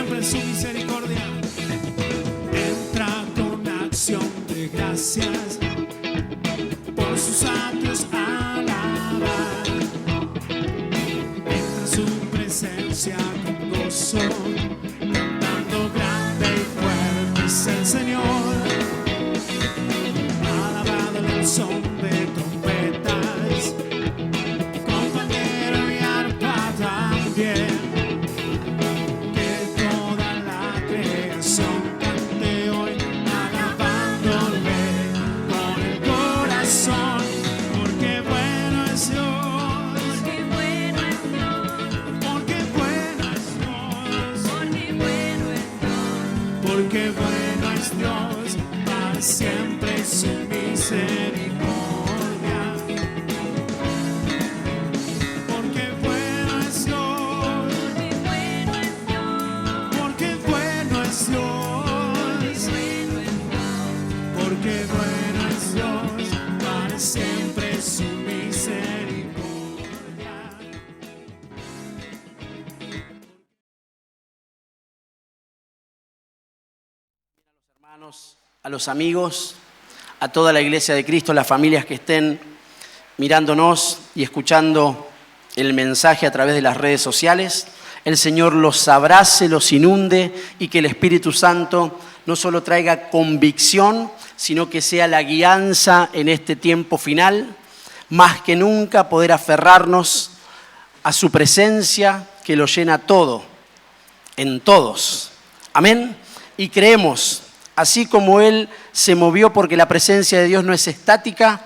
siempre su misericordia. Entra con acción de gracias, por sus atrios alabar. Entra su presencia con gozo, cantando grande y fuerte es el Señor. Alabado el son de trompetas, con pandero y arpa también. Que toda la creación cante hoy, alabándole con el corazón, porque bueno es Dios, porque bueno es Dios, porque bueno es Dios, porque bueno es Dios, para siempre su misericordia. Porque bueno es Dios, porque bueno es Dios, porque bueno es Dios, para siempre su misericordia. Hermanos, a los amigos, a toda la iglesia de Cristo, las familias que estén mirándonos y escuchando el mensaje a través de las redes sociales, el Señor los abrace, los inunde y que el Espíritu Santo no solo traiga convicción, sino que sea la guianza en este tiempo final, más que nunca poder aferrarnos a su presencia que lo llena todo, en todos. Amén. Y creemos, así como Él se movió, porque la presencia de Dios no es estática,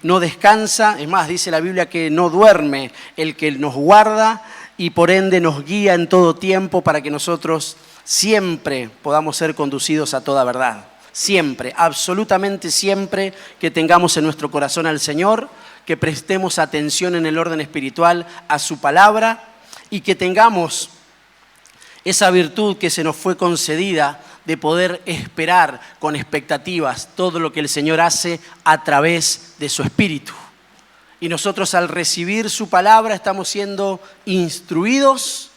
no descansa, es más, dice la Biblia que no duerme el que nos guarda y por ende nos guía en todo tiempo para que nosotros siempre podamos ser conducidos a toda verdad. Siempre, absolutamente siempre que tengamos en nuestro corazón al Señor, que prestemos atención en el orden espiritual a su palabra y que tengamos esa virtud que se nos fue concedida de poder esperar con expectativas todo lo que el Señor hace a través de su Espíritu. Y nosotros al recibir su palabra estamos siendo instruidos,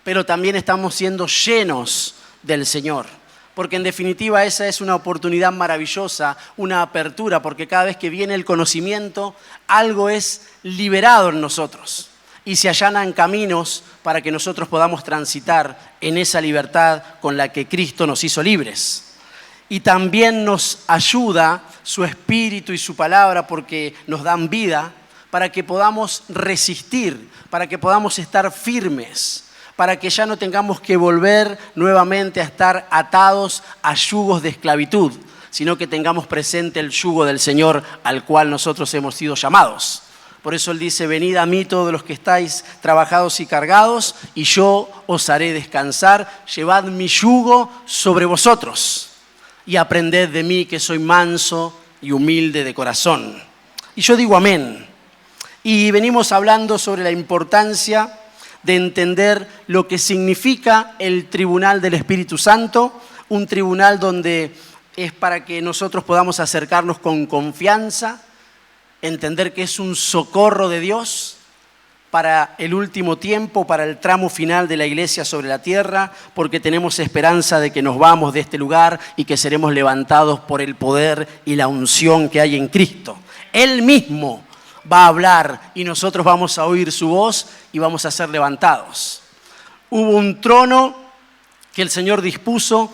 pero también estamos siendo llenos del Señor. Porque en definitiva esa es una oportunidad maravillosa, una apertura, porque cada vez que viene el conocimiento, algo es liberado en nosotros. Y se allanan caminos para que nosotros podamos transitar en esa libertad con la que Cristo nos hizo libres. Y también nos ayuda su Espíritu y su palabra porque nos dan vida para que podamos resistir, para que podamos estar firmes, para que ya no tengamos que volver nuevamente a estar atados a yugos de esclavitud, sino que tengamos presente el yugo del Señor al cual nosotros hemos sido llamados. Por eso Él dice, venid a mí todos los que estáis trabajados y cargados, y yo os haré descansar. Llevad mi yugo sobre vosotros y aprended de mí que soy manso y humilde de corazón. Y yo digo amén. Y venimos hablando sobre la importancia de entender lo que significa el tribunal del Espíritu Santo, un tribunal donde es para que nosotros podamos acercarnos con confianza, entender que es un socorro de Dios para el último tiempo, para el tramo final de la iglesia sobre la tierra, porque tenemos esperanza de que nos vamos de este lugar y que seremos levantados por el poder y la unción que hay en Cristo. Él mismo va a hablar y nosotros vamos a oír su voz y vamos a ser levantados. Hubo un trono que el Señor dispuso,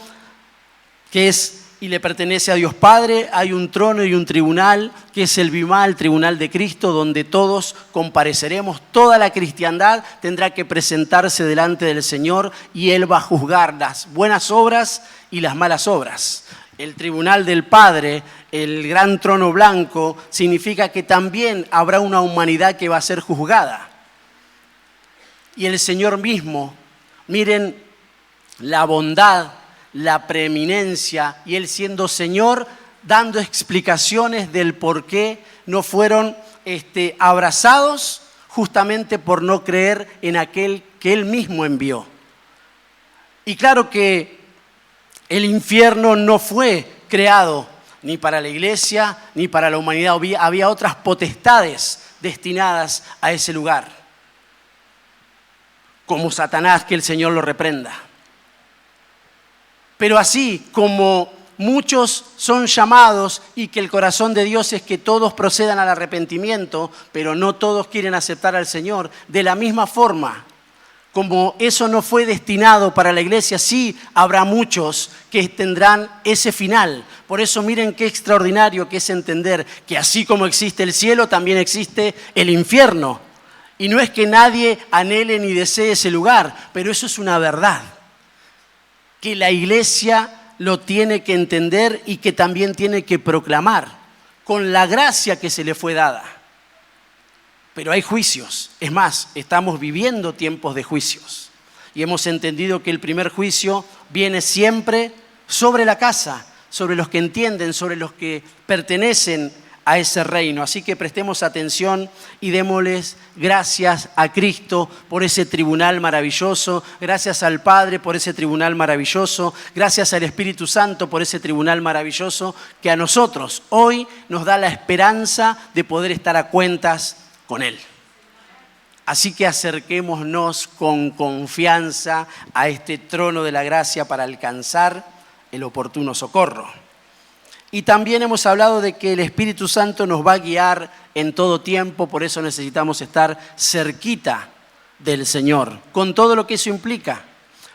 que es y le pertenece a Dios Padre. Hay un trono y un tribunal, que es el Bimá, el tribunal de Cristo, donde todos compareceremos. Toda la cristiandad tendrá que presentarse delante del Señor y Él va a juzgar las buenas obras y las malas obras. El tribunal del Padre, el gran trono blanco, significa que también habrá una humanidad que va a ser juzgada. Y el Señor mismo, miren la bondad, la preeminencia, y Él siendo Señor, dando explicaciones del por qué no fueron abrazados, justamente por no creer en aquel que Él mismo envió. Y claro que el infierno no fue creado ni para la iglesia ni para la humanidad. Había otras potestades destinadas a ese lugar, como Satanás, que el Señor lo reprenda. Pero así como muchos son llamados y que el corazón de Dios es que todos procedan al arrepentimiento, pero no todos quieren aceptar al Señor, de la misma forma, como eso no fue destinado para la iglesia, sí habrá muchos que tendrán ese final. Por eso miren qué extraordinario que es entender que así como existe el cielo, también existe el infierno. Y no es que nadie anhele ni desee ese lugar, pero eso es una verdad, que la iglesia lo tiene que entender y que también tiene que proclamar, con la gracia que se le fue dada. Pero hay juicios. Es más, estamos viviendo tiempos de juicios. Y hemos entendido que el primer juicio viene siempre sobre la casa, sobre los que entienden, sobre los que pertenecen a ese reino. Así que prestemos atención y démosles gracias a Cristo por ese tribunal maravilloso, gracias al Padre por ese tribunal maravilloso, gracias al Espíritu Santo por ese tribunal maravilloso que a nosotros hoy nos da la esperanza de poder estar a cuentas con Él. Así que acerquémonos con confianza a este trono de la gracia para alcanzar el oportuno socorro. Y también hemos hablado de que el Espíritu Santo nos va a guiar en todo tiempo, por eso necesitamos estar cerquita del Señor, con todo lo que eso implica.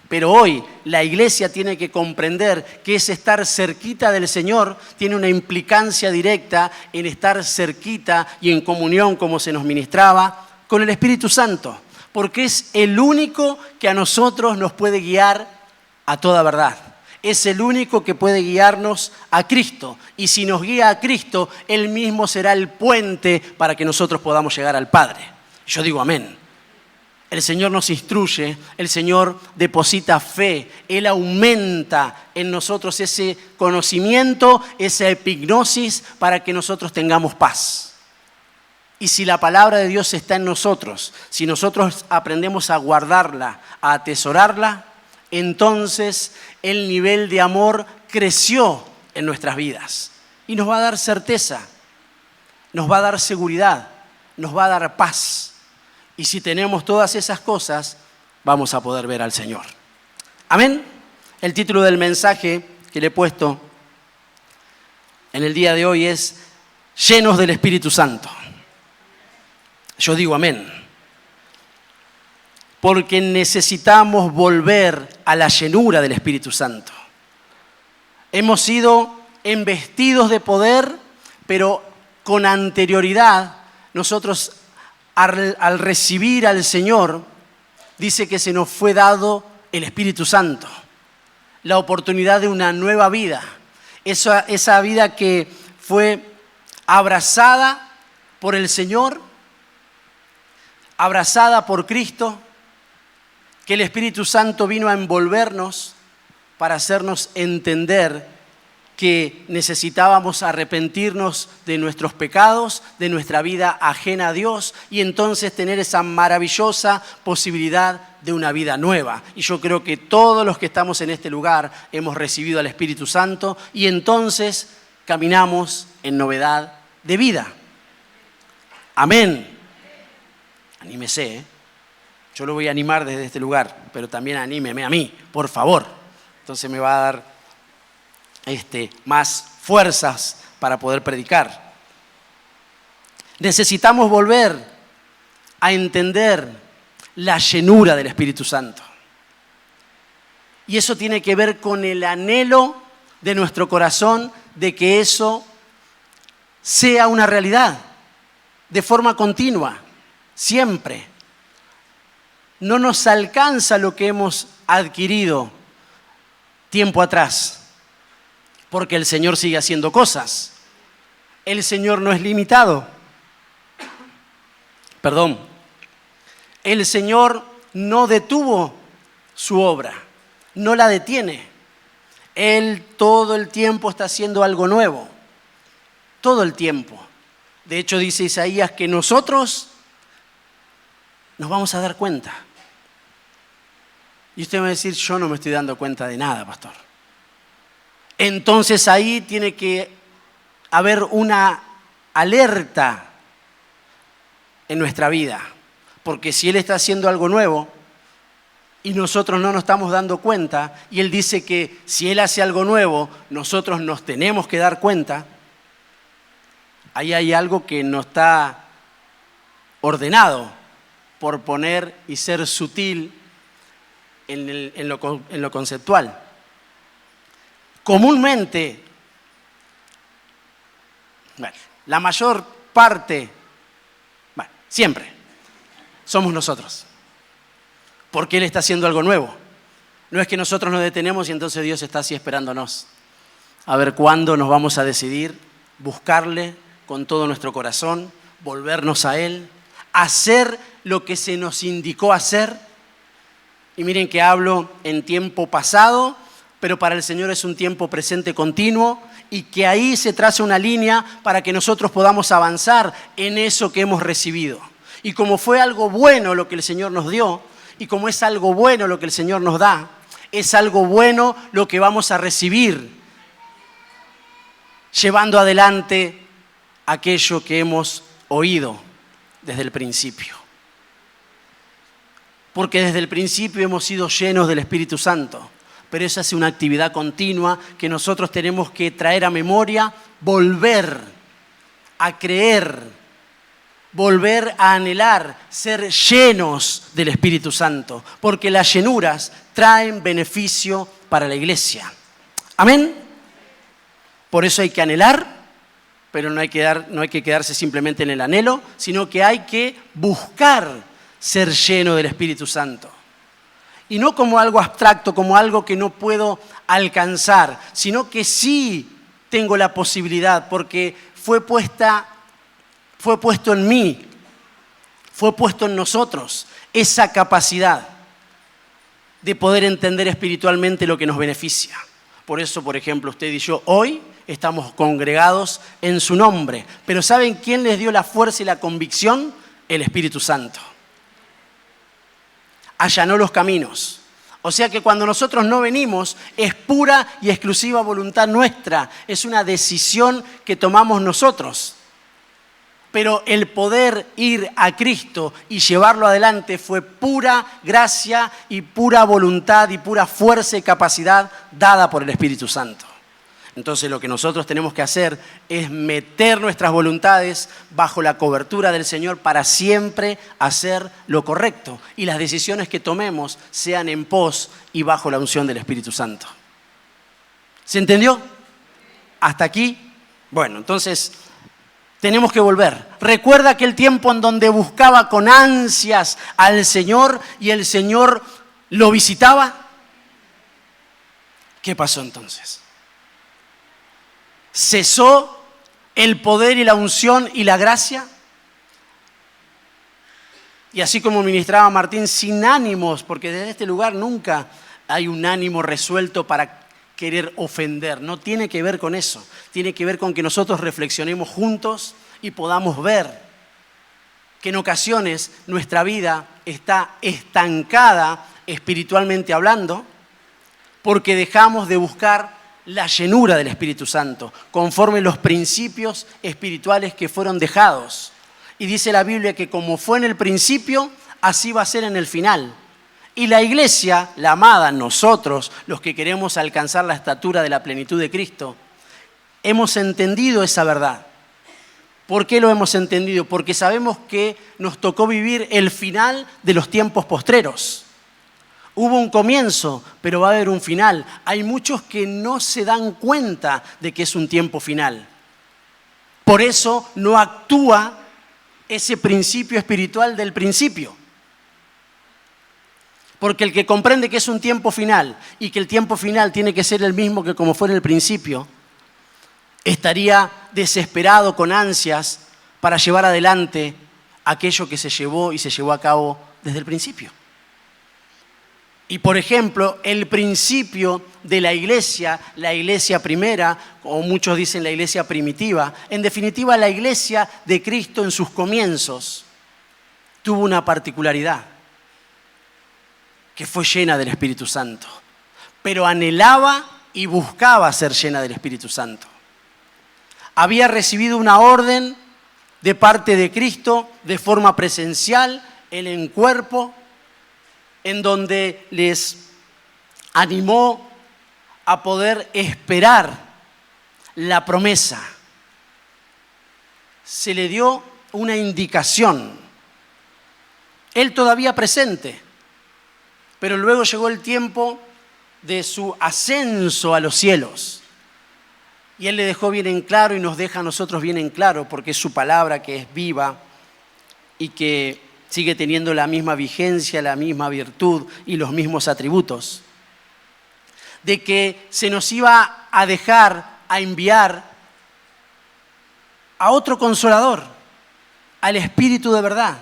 Pero hoy la iglesia tiene que comprender que ese estar cerquita del Señor tiene una implicancia directa en estar cerquita y en comunión, como se nos ministraba, con el Espíritu Santo, porque es el único que a nosotros nos puede guiar a toda verdad. Es el único que puede guiarnos a Cristo. Y si nos guía a Cristo, Él mismo será el puente para que nosotros podamos llegar al Padre. Yo digo amén. El Señor nos instruye, el Señor deposita fe, Él aumenta en nosotros ese conocimiento, esa epignosis para que nosotros tengamos paz. Y si la palabra de Dios está en nosotros, si nosotros aprendemos a guardarla, a atesorarla, entonces el nivel de amor creció en nuestras vidas y nos va a dar certeza, nos va a dar seguridad, nos va a dar paz. Y si tenemos todas esas cosas, vamos a poder ver al Señor. Amén. El título del mensaje que le he puesto en el día de hoy es Llenos del Espíritu Santo. Yo digo amén. Porque necesitamos volver a la llenura del Espíritu Santo. Hemos sido embestidos de poder, pero con anterioridad nosotros al recibir al Señor, dice que se nos fue dado el Espíritu Santo, la oportunidad de una nueva vida, esa vida que fue abrazada por el Señor, abrazada por Cristo, que el Espíritu Santo vino a envolvernos para hacernos entender que necesitábamos arrepentirnos de nuestros pecados, de nuestra vida ajena a Dios y entonces tener esa maravillosa posibilidad de una vida nueva. Y yo creo que todos los que estamos en este lugar hemos recibido al Espíritu Santo y entonces caminamos en novedad de vida. Amén. Anímese, ¿eh? Yo lo voy a animar desde este lugar, pero también anímeme a mí, por favor. Entonces me va a dar más fuerzas para poder predicar. Necesitamos volver a entender la llenura del Espíritu Santo. Y eso tiene que ver con el anhelo de nuestro corazón de que eso sea una realidad de forma continua, siempre. No nos alcanza lo que hemos adquirido tiempo atrás, porque el Señor sigue haciendo cosas. El Señor no es limitado. El Señor no detuvo su obra, no la detiene. Él todo el tiempo está haciendo algo nuevo, todo el tiempo. De hecho, dice Isaías que nosotros nos vamos a dar cuenta. Y usted va a decir, yo no me estoy dando cuenta de nada, pastor. Entonces ahí tiene que haber una alerta en nuestra vida. Porque si Él está haciendo algo nuevo, y nosotros no nos estamos dando cuenta, y Él dice que si Él hace algo nuevo, nosotros nos tenemos que dar cuenta, ahí hay algo que no está ordenado por poner y ser sutil en lo conceptual. Comúnmente, bueno, la mayor parte, bueno, siempre, somos nosotros. Porque Él está haciendo algo nuevo. No es que nosotros nos detenemos y entonces Dios está así esperándonos. A ver cuándo nos vamos a decidir buscarle con todo nuestro corazón, volvernos a Él, hacer lo que se nos indicó hacer. Y miren que hablo en tiempo pasado, pero para el Señor es un tiempo presente continuo, y que ahí se traza una línea para que nosotros podamos avanzar en eso que hemos recibido. Y como fue algo bueno lo que el Señor nos dio, y como es algo bueno lo que el Señor nos da, es algo bueno lo que vamos a recibir, llevando adelante aquello que hemos oído desde el principio. Porque desde el principio hemos sido llenos del Espíritu Santo, pero esa es una actividad continua que nosotros tenemos que traer a memoria, volver a creer, volver a anhelar, ser llenos del Espíritu Santo, porque las llenuras traen beneficio para la iglesia. ¿Amén? Por eso hay que anhelar, pero no hay que quedarse simplemente en el anhelo, sino que hay que buscar ser lleno del Espíritu Santo. Y no como algo abstracto, como algo que no puedo alcanzar, sino que sí tengo la posibilidad, porque fue puesto en mí, fue puesto en nosotros esa capacidad de poder entender espiritualmente lo que nos beneficia. Por eso, por ejemplo, usted y yo hoy estamos congregados en su nombre. Pero ¿saben quién les dio la fuerza y la convicción? El Espíritu Santo. Allanó los caminos. O sea que cuando nosotros no venimos, es pura y exclusiva voluntad nuestra. Es una decisión que tomamos nosotros. Pero el poder ir a Cristo y llevarlo adelante fue pura gracia y pura voluntad y pura fuerza y capacidad dada por el Espíritu Santo. Entonces lo que nosotros tenemos que hacer es meter nuestras voluntades bajo la cobertura del Señor para siempre hacer lo correcto. Y las decisiones que tomemos sean en pos y bajo la unción del Espíritu Santo. ¿Se entendió? ¿Hasta aquí? Bueno, entonces tenemos que volver. Recuerda aquel tiempo en donde buscaba con ansias al Señor y el Señor lo visitaba. ¿Qué pasó entonces? ¿Cesó el poder y la unción y la gracia? Y así como ministraba Martín, sin ánimos, porque desde este lugar nunca hay un ánimo resuelto para querer ofender. No tiene que ver con eso. Tiene que ver con que nosotros reflexionemos juntos y podamos ver que en ocasiones nuestra vida está estancada espiritualmente hablando porque dejamos de buscar la llenura del Espíritu Santo, conforme los principios espirituales que fueron dejados. Y dice la Biblia que como fue en el principio, así va a ser en el final. Y la iglesia, la amada, nosotros, los que queremos alcanzar la estatura de la plenitud de Cristo, hemos entendido esa verdad. ¿Por qué lo hemos entendido? Porque sabemos que nos tocó vivir el final de los tiempos postreros. Hubo un comienzo, pero va a haber un final. Hay muchos que no se dan cuenta de que es un tiempo final. Por eso no actúa ese principio espiritual del principio. Porque el que comprende que es un tiempo final y que el tiempo final tiene que ser el mismo que como fue en el principio, estaría desesperado con ansias para llevar adelante aquello que se llevó y se llevó a cabo desde el principio. Y por ejemplo, el principio de la iglesia primera, o muchos dicen la iglesia primitiva, en definitiva la iglesia de Cristo en sus comienzos, tuvo una particularidad, que fue llena del Espíritu Santo, pero anhelaba y buscaba ser llena del Espíritu Santo. Había recibido una orden de parte de Cristo de forma presencial, él en cuerpo, en donde les animó a poder esperar la promesa. Se le dio una indicación. Él todavía presente, pero luego llegó el tiempo de su ascenso a los cielos. Y Él le dejó bien en claro y nos deja a nosotros bien en claro, porque es su palabra que es viva y que sigue teniendo la misma vigencia, la misma virtud y los mismos atributos. De que se nos iba a dejar, a enviar a otro consolador, al Espíritu de verdad,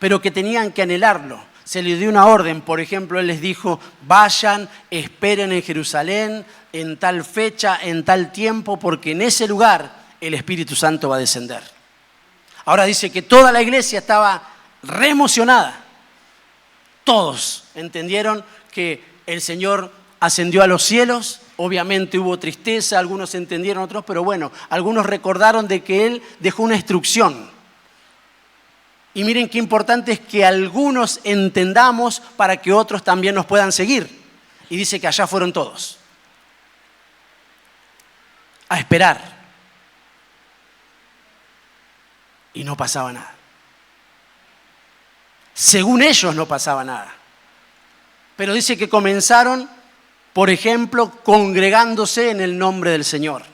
pero que tenían que anhelarlo. Se les dio una orden, por ejemplo, Él les dijo, vayan, esperen en Jerusalén, en tal fecha, en tal tiempo, porque en ese lugar el Espíritu Santo va a descender. Ahora dice que toda la iglesia estaba re emocionada. Todos entendieron que el Señor ascendió a los cielos. Obviamente hubo tristeza, algunos entendieron, otros, pero bueno, algunos recordaron de que Él dejó una instrucción. Y miren qué importante es que algunos entendamos para que otros también nos puedan seguir. Y dice que allá fueron todos. A esperar. Y no pasaba nada. Según ellos no pasaba nada. Pero dice que comenzaron, por ejemplo, congregándose en el nombre del Señor.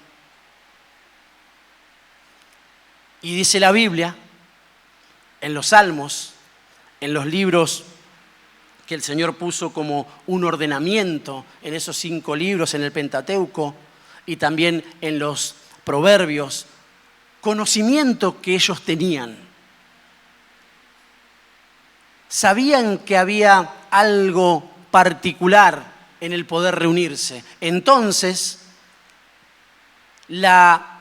Y dice la Biblia, en los Salmos, en los libros que el Señor puso como un ordenamiento, en esos 5 libros, en el Pentateuco, y también en los Proverbios, conocimiento que ellos tenían. Sabían que había algo particular en el poder reunirse. Entonces, la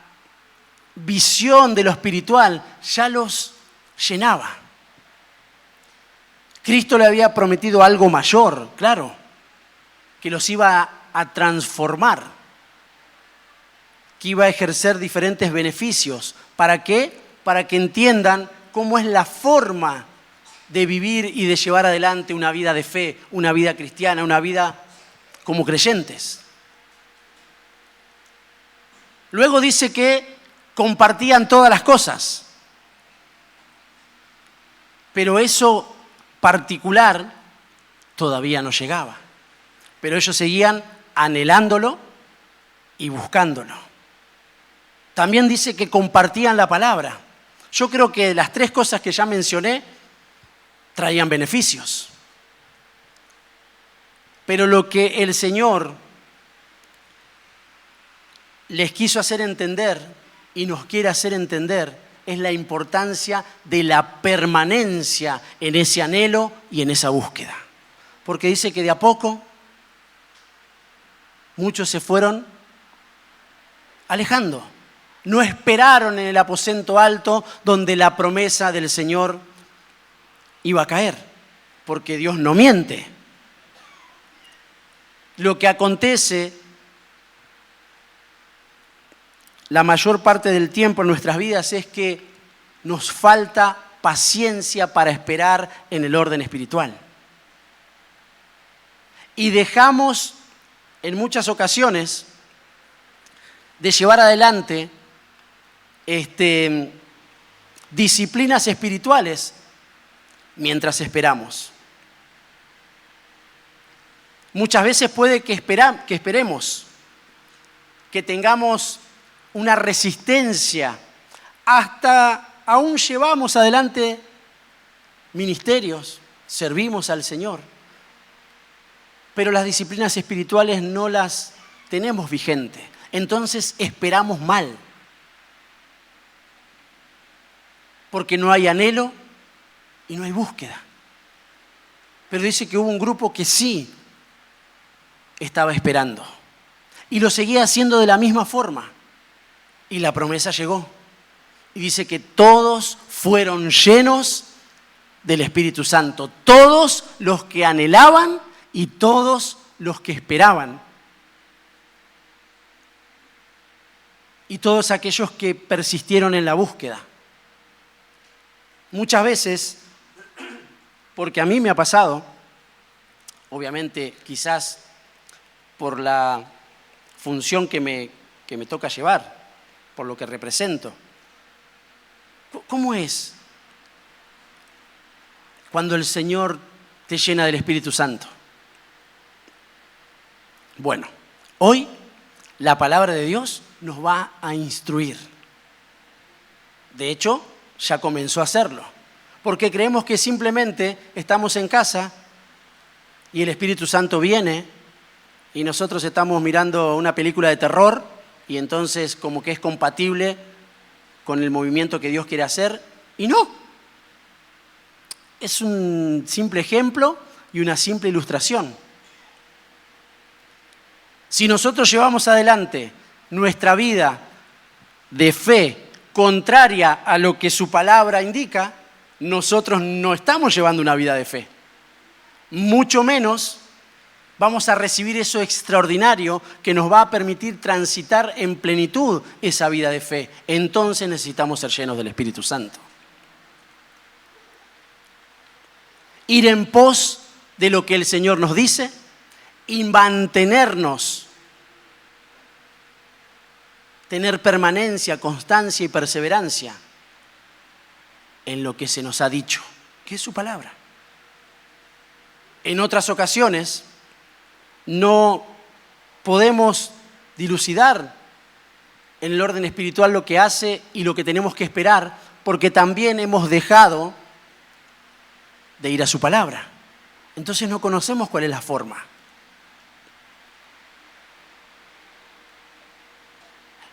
visión de lo espiritual ya los llenaba. Cristo le había prometido algo mayor, claro, que los iba a transformar, que iba a ejercer diferentes beneficios. ¿Para qué? Para que entiendan cómo es la forma de vivir y de llevar adelante una vida de fe, una vida cristiana, una vida como creyentes. Luego dice que compartían todas las cosas. Pero eso particular todavía no llegaba. Pero ellos seguían anhelándolo y buscándolo. También dice que compartían la palabra. Yo creo que las 3 cosas que ya mencioné traían beneficios. Pero lo que el Señor les quiso hacer entender y nos quiere hacer entender es la importancia de la permanencia en ese anhelo y en esa búsqueda. Porque dice que de a poco muchos se fueron alejando. No esperaron en el aposento alto donde la promesa del Señor iba a caer, porque Dios no miente. Lo que acontece la mayor parte del tiempo en nuestras vidas es que nos falta paciencia para esperar en el orden espiritual. Y dejamos en muchas ocasiones de llevar adelante disciplinas espirituales mientras esperamos. Muchas veces puede que esperemos, que tengamos una resistencia, hasta aún llevamos adelante ministerios, servimos al Señor, pero las disciplinas espirituales no las tenemos vigentes, entonces esperamos mal, porque no hay anhelo y no hay búsqueda. Pero dice que hubo un grupo que sí estaba esperando y lo seguía haciendo de la misma forma. Y la promesa llegó. Y dice que todos fueron llenos del Espíritu Santo. Todos los que anhelaban y todos los que esperaban. Y todos aquellos que persistieron en la búsqueda. Muchas veces, porque a mí me ha pasado, obviamente quizás por la función que me toca llevar, por lo que represento. ¿Cómo es cuando el Señor te llena del Espíritu Santo? Bueno, hoy la palabra de Dios nos va a instruir. De hecho, ya comenzó a hacerlo, porque creemos que simplemente estamos en casa y el Espíritu Santo viene y nosotros estamos mirando una película de terror y entonces como que es compatible con el movimiento que Dios quiere hacer, y no. Es un simple ejemplo y una simple ilustración. Si nosotros llevamos adelante nuestra vida de fe contraria a lo que su palabra indica, nosotros no estamos llevando una vida de fe. Mucho menos vamos a recibir eso extraordinario que nos va a permitir transitar en plenitud esa vida de fe. Entonces necesitamos ser llenos del Espíritu Santo. Ir en pos de lo que el Señor nos dice y mantenernos, tener permanencia, constancia y perseverancia en lo que se nos ha dicho, que es su palabra. En otras ocasiones no podemos dilucidar en el orden espiritual lo que hace y lo que tenemos que esperar, porque también hemos dejado de ir a su palabra. Entonces no conocemos cuál es la forma.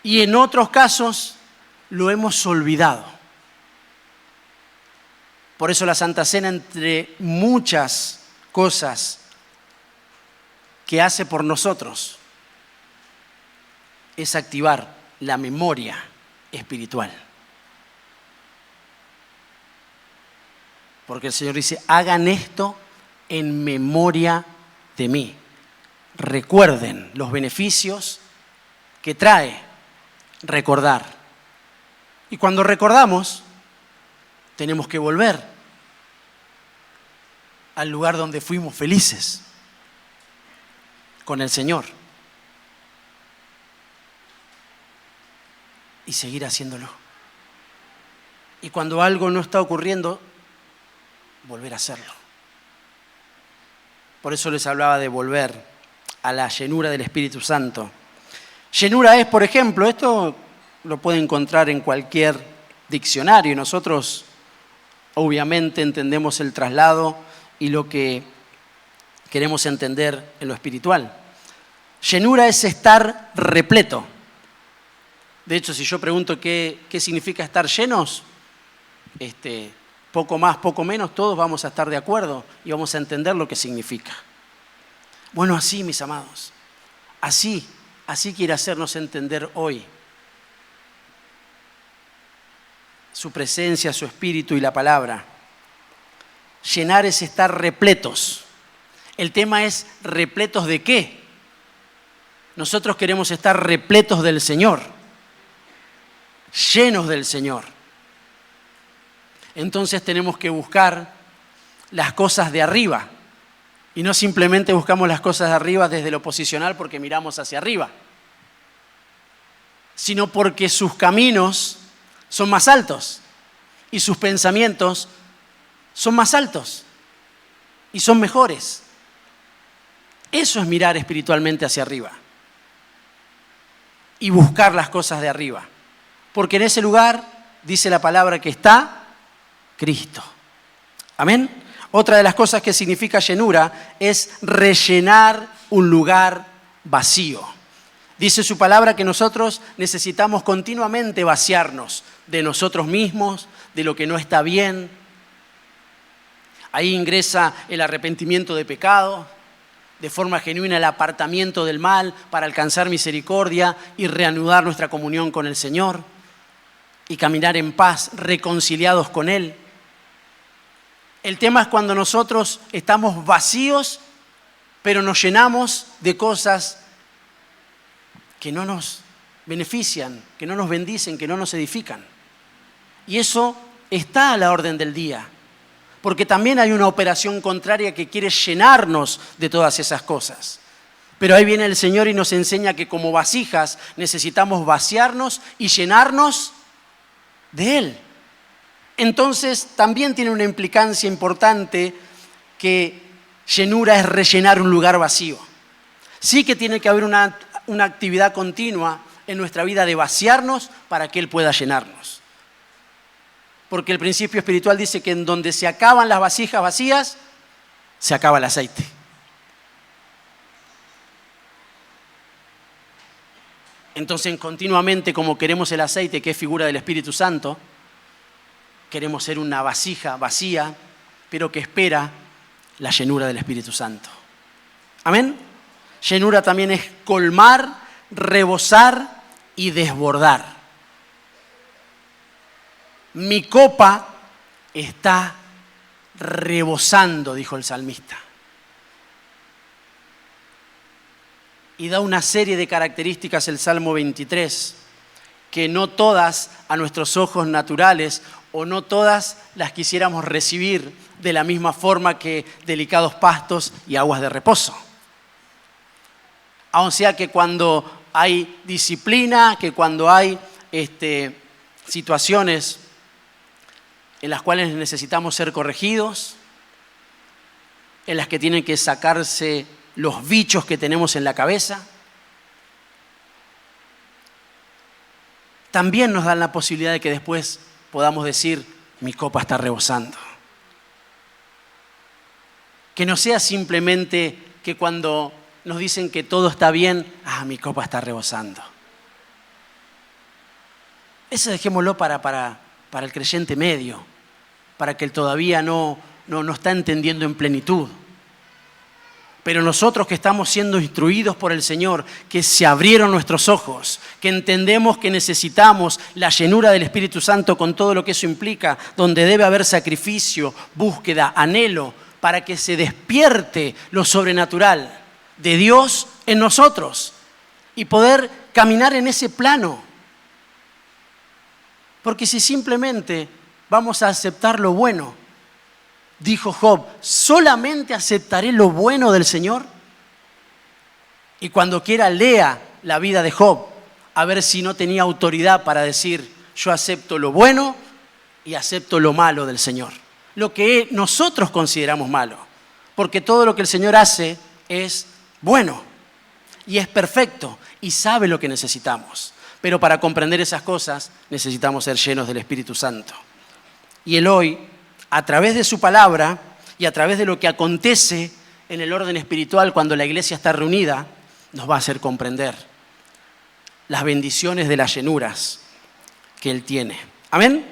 Y en otros casos lo hemos olvidado. Por eso la Santa Cena, entre muchas cosas que hace por nosotros, es activar la memoria espiritual. Porque el Señor dice, hagan esto en memoria de mí. Recuerden los beneficios que trae recordar. Y cuando recordamos, tenemos que volver al lugar donde fuimos felices con el Señor y seguir haciéndolo. Y cuando algo no está ocurriendo, volver a hacerlo. Por eso les hablaba de volver a la llenura del Espíritu Santo. Llenura es, por ejemplo, esto lo puede encontrar en cualquier diccionario. Nosotros obviamente entendemos el traslado y lo que queremos entender en lo espiritual. Llenura es estar repleto. De hecho, si yo pregunto qué significa estar llenos, poco más, poco menos, todos vamos a estar de acuerdo y vamos a entender lo que significa. Bueno, así, mis amados, así quiere hacernos entender hoy su presencia, su espíritu y la palabra. Llenar es estar repletos. El tema es, ¿repletos de qué? Nosotros queremos estar repletos del Señor, llenos del Señor. Entonces tenemos que buscar las cosas de arriba. Y no simplemente buscamos las cosas de arriba desde lo posicional porque miramos hacia arriba, sino porque sus caminos son más altos y sus pensamientos son más altos y son mejores. Eso es mirar espiritualmente hacia arriba y buscar las cosas de arriba. Porque en ese lugar, dice la palabra, que está Cristo. Amén. Otra de las cosas que significa llenura es rellenar un lugar vacío. Dice su palabra que nosotros necesitamos continuamente vaciarnos de nosotros mismos, de lo que no está bien. Ahí ingresa el arrepentimiento de pecado, de forma genuina el apartamiento del mal para alcanzar misericordia y reanudar nuestra comunión con el Señor y caminar en paz, reconciliados con Él. El tema es cuando nosotros estamos vacíos, pero nos llenamos de cosas que no nos benefician, que no nos bendicen, que no nos edifican. Y eso está a la orden del día. porque también hay una operación contraria que quiere llenarnos de todas esas cosas. Pero ahí viene el Señor y nos enseña que como vasijas necesitamos vaciarnos y llenarnos de Él. Entonces también tiene una implicancia importante que llenura es rellenar un lugar vacío. Sí que tiene que haber una actividad continua en nuestra vida de vaciarnos para que Él pueda llenarnos. Porque el principio espiritual dice que en donde se acaban las vasijas vacías, se acaba el aceite. Entonces, continuamente, como queremos el aceite, que es figura del Espíritu Santo, queremos ser una vasija vacía, pero que espera la llenura del Espíritu Santo. ¿Amén? Llenura también es colmar, rebosar y desbordar. Mi copa está rebosando, dijo el salmista. Y da una serie de características el Salmo 23, que no todas a nuestros ojos naturales o no todas las quisiéramos recibir de la misma forma que delicados pastos y aguas de reposo. O sea que cuando hay disciplina, que cuando hay situaciones en las cuales necesitamos ser corregidos, en las que tienen que sacarse los bichos que tenemos en la cabeza, también nos dan la posibilidad de que después podamos decir, mi copa está rebosando. Que no sea simplemente que cuando nos dicen que todo está bien, mi copa está rebosando. Eso dejémoslo para el creyente medio, para que él todavía no está entendiendo en plenitud. Pero nosotros que estamos siendo instruidos por el Señor, que se abrieron nuestros ojos, que entendemos que necesitamos la llenura del Espíritu Santo con todo lo que eso implica, donde debe haber sacrificio, búsqueda, anhelo, para que se despierte lo sobrenatural de Dios en nosotros y poder caminar en ese plano. Porque si simplemente vamos a aceptar lo bueno, dijo Job, ¿solamente aceptaré lo bueno del Señor? Y cuando quiera lea la vida de Job, a ver si no tenía autoridad para decir, yo acepto lo bueno y acepto lo malo del Señor. Lo que nosotros consideramos malo. Porque todo lo que el Señor hace es bueno y es perfecto y sabe lo que necesitamos. Pero para comprender esas cosas necesitamos ser llenos del Espíritu Santo. Y Él hoy, a través de su palabra y a través de lo que acontece en el orden espiritual cuando la iglesia está reunida, nos va a hacer comprender las bendiciones de las llenuras que Él tiene. ¿Amén?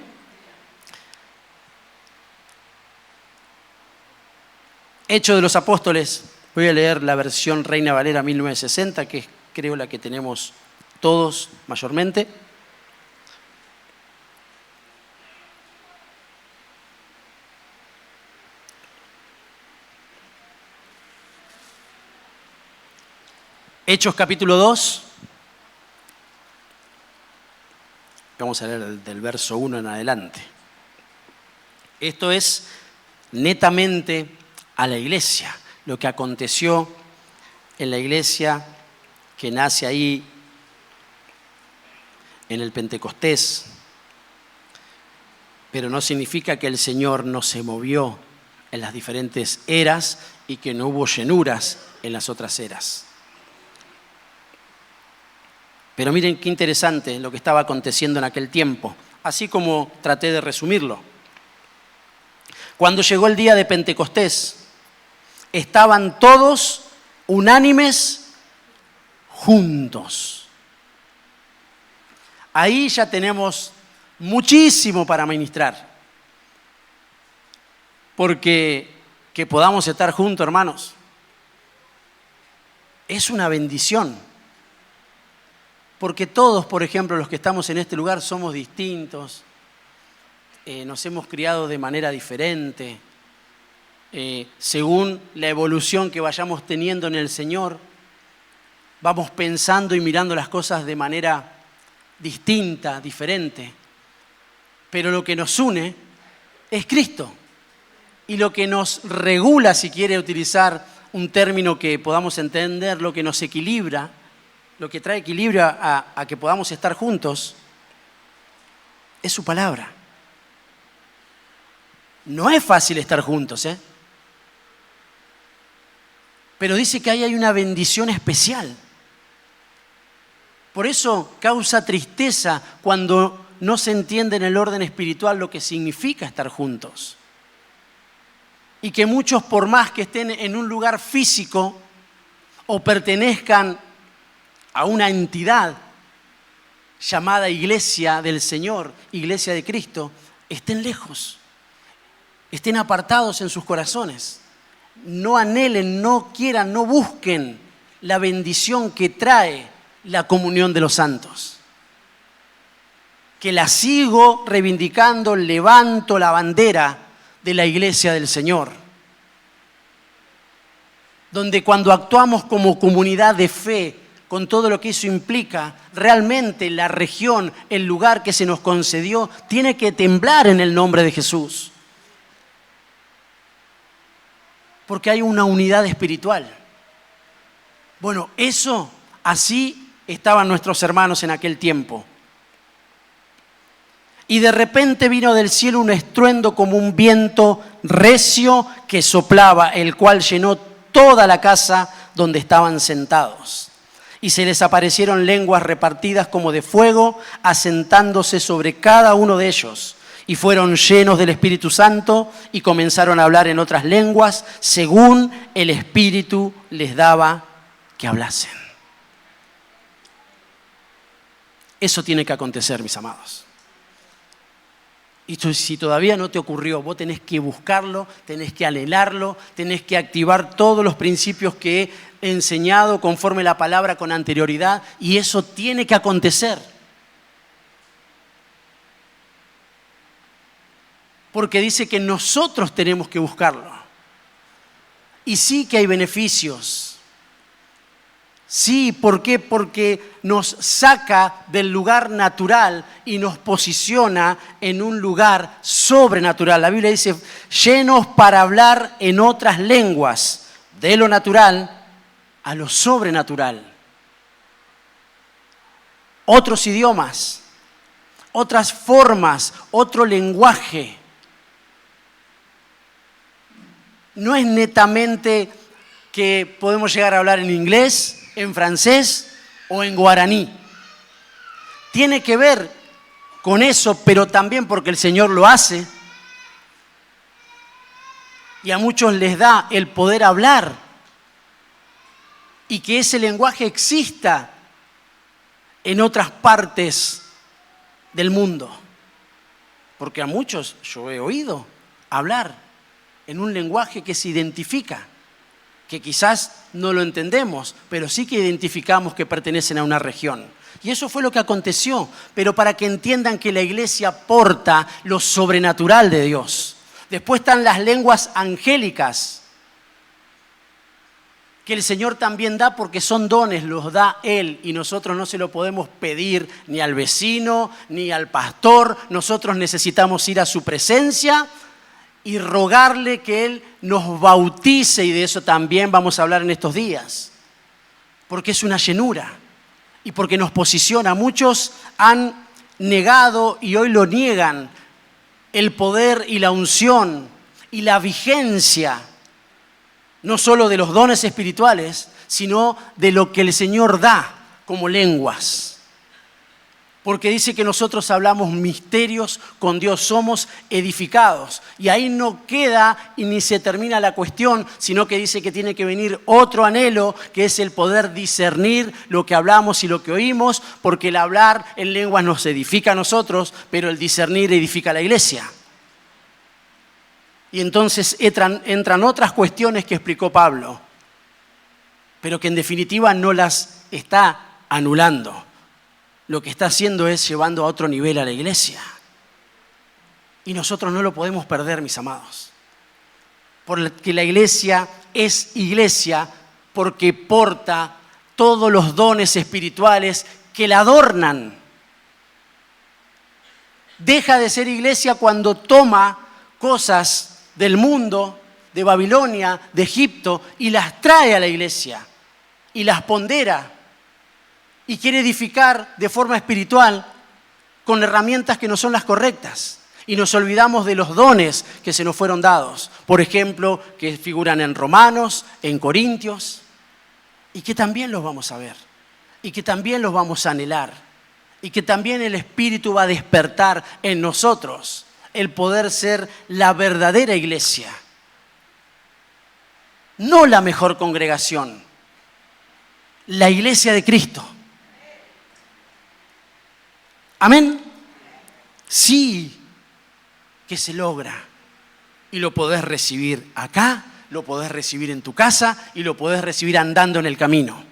Hechos de los Apóstoles, voy a leer la versión Reina Valera 1960, que es creo la que tenemos todos mayormente. Hechos capítulo 2, vamos a leer del verso 1 en adelante. Esto es netamente a la iglesia, lo que aconteció en la iglesia que nace ahí en el Pentecostés, pero no significa que el Señor no se movió en las diferentes eras y que no hubo llenuras en las otras eras. Pero miren qué interesante lo que estaba aconteciendo en aquel tiempo, así como traté de resumirlo. Cuando llegó el día de Pentecostés, estaban todos unánimes juntos. Ahí ya tenemos muchísimo para ministrar. Porque que podamos estar juntos, hermanos, es una bendición. Porque todos, por ejemplo, los que estamos en este lugar somos distintos, nos hemos criado de manera diferente, según la evolución que vayamos teniendo en el Señor, vamos pensando y mirando las cosas de manera distinta, diferente. Pero lo que nos une es Cristo. Y lo que nos regula, si quiere utilizar un término que podamos entender, lo que nos equilibra, lo que trae equilibrio a que podamos estar juntos, es su palabra. No es fácil estar juntos, ¿eh? Pero dice que ahí hay una bendición especial. Por eso causa tristeza cuando no se entiende en el orden espiritual lo que significa estar juntos. Y que muchos, por más que estén en un lugar físico o pertenezcan a una entidad llamada Iglesia del Señor, Iglesia de Cristo, estén lejos, estén apartados en sus corazones. No anhelen, no quieran, no busquen la bendición que trae la comunión de los santos. Que la sigo reivindicando, levanto la bandera de la Iglesia del Señor. Donde cuando actuamos como comunidad de fe, con todo lo que eso implica, realmente la región, el lugar que se nos concedió, tiene que temblar en el nombre de Jesús. Porque hay una unidad espiritual. Bueno, eso, así estaban nuestros hermanos en aquel tiempo. Y de repente vino del cielo un estruendo como un viento recio que soplaba, el cual llenó toda la casa donde estaban sentados. Y se les aparecieron lenguas repartidas como de fuego, asentándose sobre cada uno de ellos. Y fueron llenos del Espíritu Santo y comenzaron a hablar en otras lenguas, según el Espíritu les daba que hablasen. Eso tiene que acontecer, mis amados. Y si todavía no te ocurrió, vos tenés que buscarlo, tenés que anhelarlo, tenés que activar todos los principios que he enseñado conforme la palabra con anterioridad, y eso tiene que acontecer. Porque dice que nosotros tenemos que buscarlo. Y sí que hay beneficios. Sí, ¿por qué? Porque nos saca del lugar natural y nos posiciona en un lugar sobrenatural. La Biblia dice, llenos para hablar en otras lenguas, de lo natural a lo sobrenatural. Otros idiomas, otras formas, otro lenguaje. No es netamente que podemos llegar a hablar en inglés, en francés o en guaraní. Tiene que ver con eso, pero también porque el Señor lo hace. Y a muchos les da el poder hablar. Y que ese lenguaje exista en otras partes del mundo. Porque a muchos yo he oído hablar en un lenguaje que se identifica, que quizás no lo entendemos, pero sí que identificamos que pertenecen a una región. Y eso fue lo que aconteció, pero para que entiendan que la iglesia porta lo sobrenatural de Dios. Después están las lenguas angélicas, que el Señor también da porque son dones, los da Él, y nosotros no se lo podemos pedir ni al vecino, ni al pastor. Nosotros necesitamos ir a su presencia y rogarle que Él nos bautice, y de eso también vamos a hablar en estos días, porque es una llenura y porque nos posiciona. Muchos han negado y hoy lo niegan el poder y la unción y la vigencia, no solo de los dones espirituales, sino de lo que el Señor da como lenguas. Porque dice que nosotros hablamos misterios con Dios, somos edificados. Y ahí no queda y ni se termina la cuestión, sino que dice que tiene que venir otro anhelo, que es el poder discernir lo que hablamos y lo que oímos, porque el hablar en lenguas nos edifica a nosotros, pero el discernir edifica a la iglesia. Y entonces entran otras cuestiones que explicó Pablo, pero que en definitiva no las está anulando. Lo que está haciendo es llevando a otro nivel a la iglesia. Y nosotros no lo podemos perder, mis amados. Porque la iglesia es iglesia porque porta todos los dones espirituales que la adornan. Deja de ser iglesia cuando toma cosas del mundo, de Babilonia, de Egipto, y las trae a la iglesia y las pondera y quiere edificar de forma espiritual con herramientas que no son las correctas. Y nos olvidamos de los dones que se nos fueron dados. Por ejemplo, que figuran en Romanos, en Corintios, y que también los vamos a ver, y que también los vamos a anhelar, y que también el Espíritu va a despertar en nosotros el poder ser la verdadera iglesia. No la mejor congregación, la iglesia de Cristo. ¿Amén? Sí, que se logra. Y lo podés recibir acá, lo podés recibir en tu casa y lo podés recibir andando en el camino.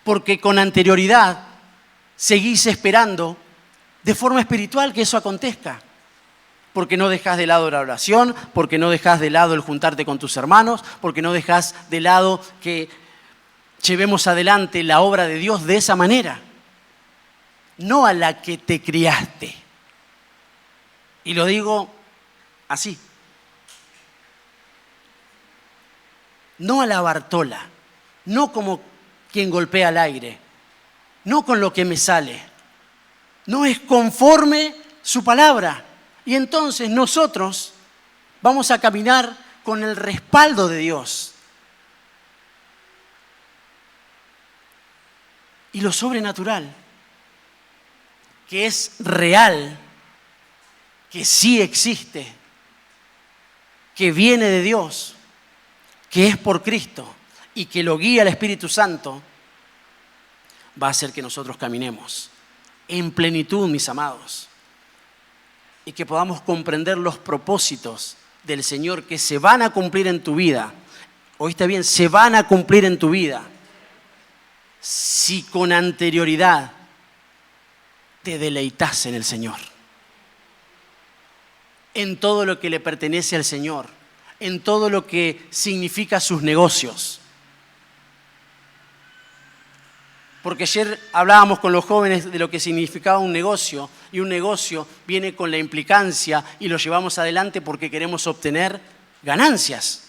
Porque con anterioridad seguís esperando de forma espiritual que eso acontezca. Porque no dejás de lado la oración, porque no dejás de lado el juntarte con tus hermanos, porque no dejás de lado que llevemos adelante la obra de Dios de esa manera. No a la que te criaste. Y lo digo así. No a la Bartola, no como quien golpea al aire, no con lo que me sale. No es conforme su palabra. Y entonces nosotros vamos a caminar con el respaldo de Dios. Y lo sobrenatural, que es real, que sí existe, que viene de Dios, que es por Cristo y que lo guía el Espíritu Santo, va a hacer que nosotros caminemos en plenitud, mis amados, y que podamos comprender los propósitos del Señor que se van a cumplir en tu vida. ¿Oíste bien? Se van a cumplir en tu vida si con anterioridad te deleitas en el Señor, en todo lo que le pertenece al Señor, en todo lo que significa sus negocios. Porque ayer hablábamos con los jóvenes de lo que significaba un negocio, y un negocio viene con la implicancia y lo llevamos adelante porque queremos obtener ganancias.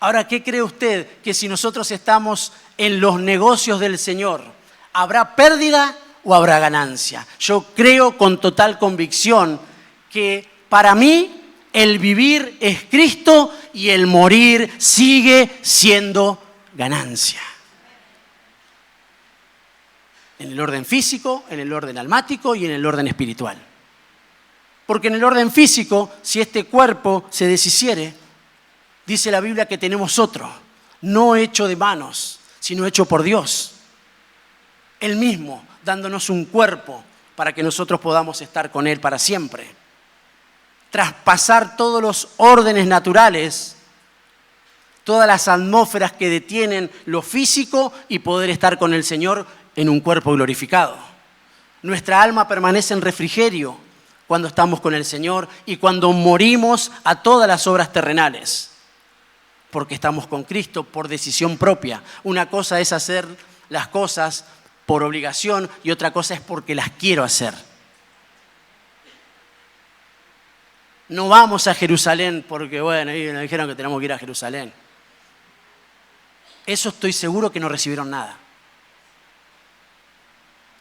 Ahora, ¿qué cree usted? Que si nosotros estamos en los negocios del Señor, ¿habrá pérdida o habrá ganancia? Yo creo con total convicción que para mí el vivir es Cristo y el morir sigue siendo ganancia. En el orden físico, en el orden almático y en el orden espiritual. Porque en el orden físico, si este cuerpo se deshiciere, dice la Biblia que tenemos otro, no hecho de manos, sino hecho por Dios. Él mismo, dándonos un cuerpo para que nosotros podamos estar con Él para siempre. Traspasar todos los órdenes naturales, todas las atmósferas que detienen lo físico y poder estar con el Señor en un cuerpo glorificado. Nuestra alma permanece en refrigerio cuando estamos con el Señor y cuando morimos a todas las obras terrenales, porque estamos con Cristo por decisión propia. Una cosa es hacer las cosas por obligación y otra cosa es porque las quiero hacer. No vamos a Jerusalén porque, bueno, nos dijeron que tenemos que ir a Jerusalén. Eso estoy seguro que no recibieron nada.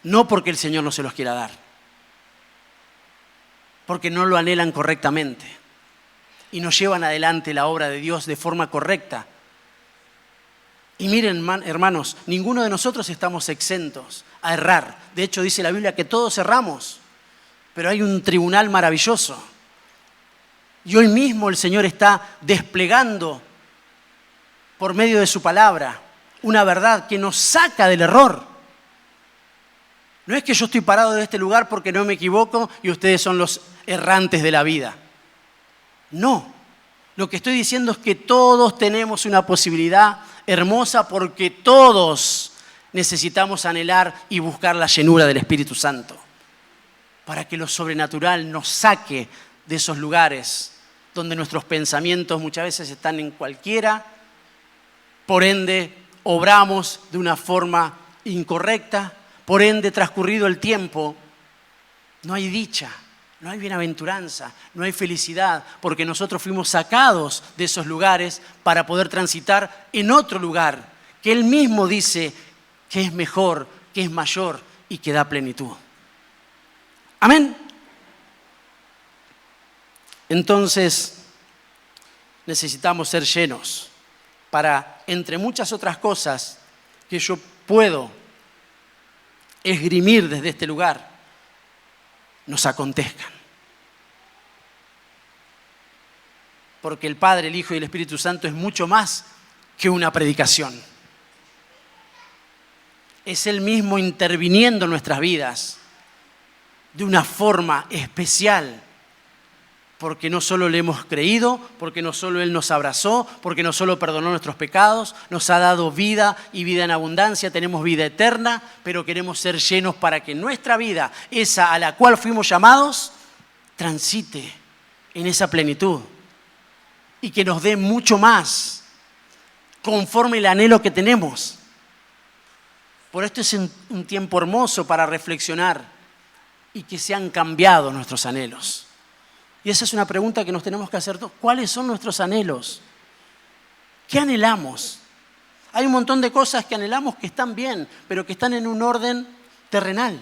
No porque el Señor no se los quiera dar, porque no lo anhelan correctamente y no llevan adelante la obra de Dios de forma correcta. Y miren, hermanos, ninguno de nosotros estamos exentos a errar. De hecho, dice la Biblia que todos erramos, pero hay un tribunal maravilloso. Y hoy mismo el Señor está desplegando por medio de su palabra una verdad que nos saca del error. No es que yo estoy parado de este lugar porque no me equivoco y ustedes son los errantes de la vida. No, lo que estoy diciendo es que todos tenemos una posibilidad hermosa porque todos necesitamos anhelar y buscar la llenura del Espíritu Santo para que lo sobrenatural nos saque de esos lugares donde nuestros pensamientos muchas veces están en cualquiera, por ende obramos de una forma incorrecta. Por ende, transcurrido el tiempo, no hay dicha, no hay bienaventuranza, no hay felicidad, porque nosotros fuimos sacados de esos lugares para poder transitar en otro lugar, que Él mismo dice que es mejor, que es mayor y que da plenitud. Amén. Entonces, necesitamos ser llenos para, entre muchas otras cosas que yo puedo esgrimir desde este lugar, nos acontezcan. Porque el Padre, el Hijo y el Espíritu Santo es mucho más que una predicación. Es Él mismo interviniendo en nuestras vidas de una forma especial, porque no solo le hemos creído, porque no solo Él nos abrazó, porque no solo perdonó nuestros pecados, nos ha dado vida y vida en abundancia, tenemos vida eterna, pero queremos ser llenos para que nuestra vida, esa a la cual fuimos llamados, transite en esa plenitud y que nos dé mucho más conforme el anhelo que tenemos. Por esto es un tiempo hermoso para reflexionar y que sean cambiados nuestros anhelos. Y esa es una pregunta que nos tenemos que hacer todos. ¿Cuáles son nuestros anhelos? ¿Qué anhelamos? Hay un montón de cosas que anhelamos que están bien, pero que están en un orden terrenal.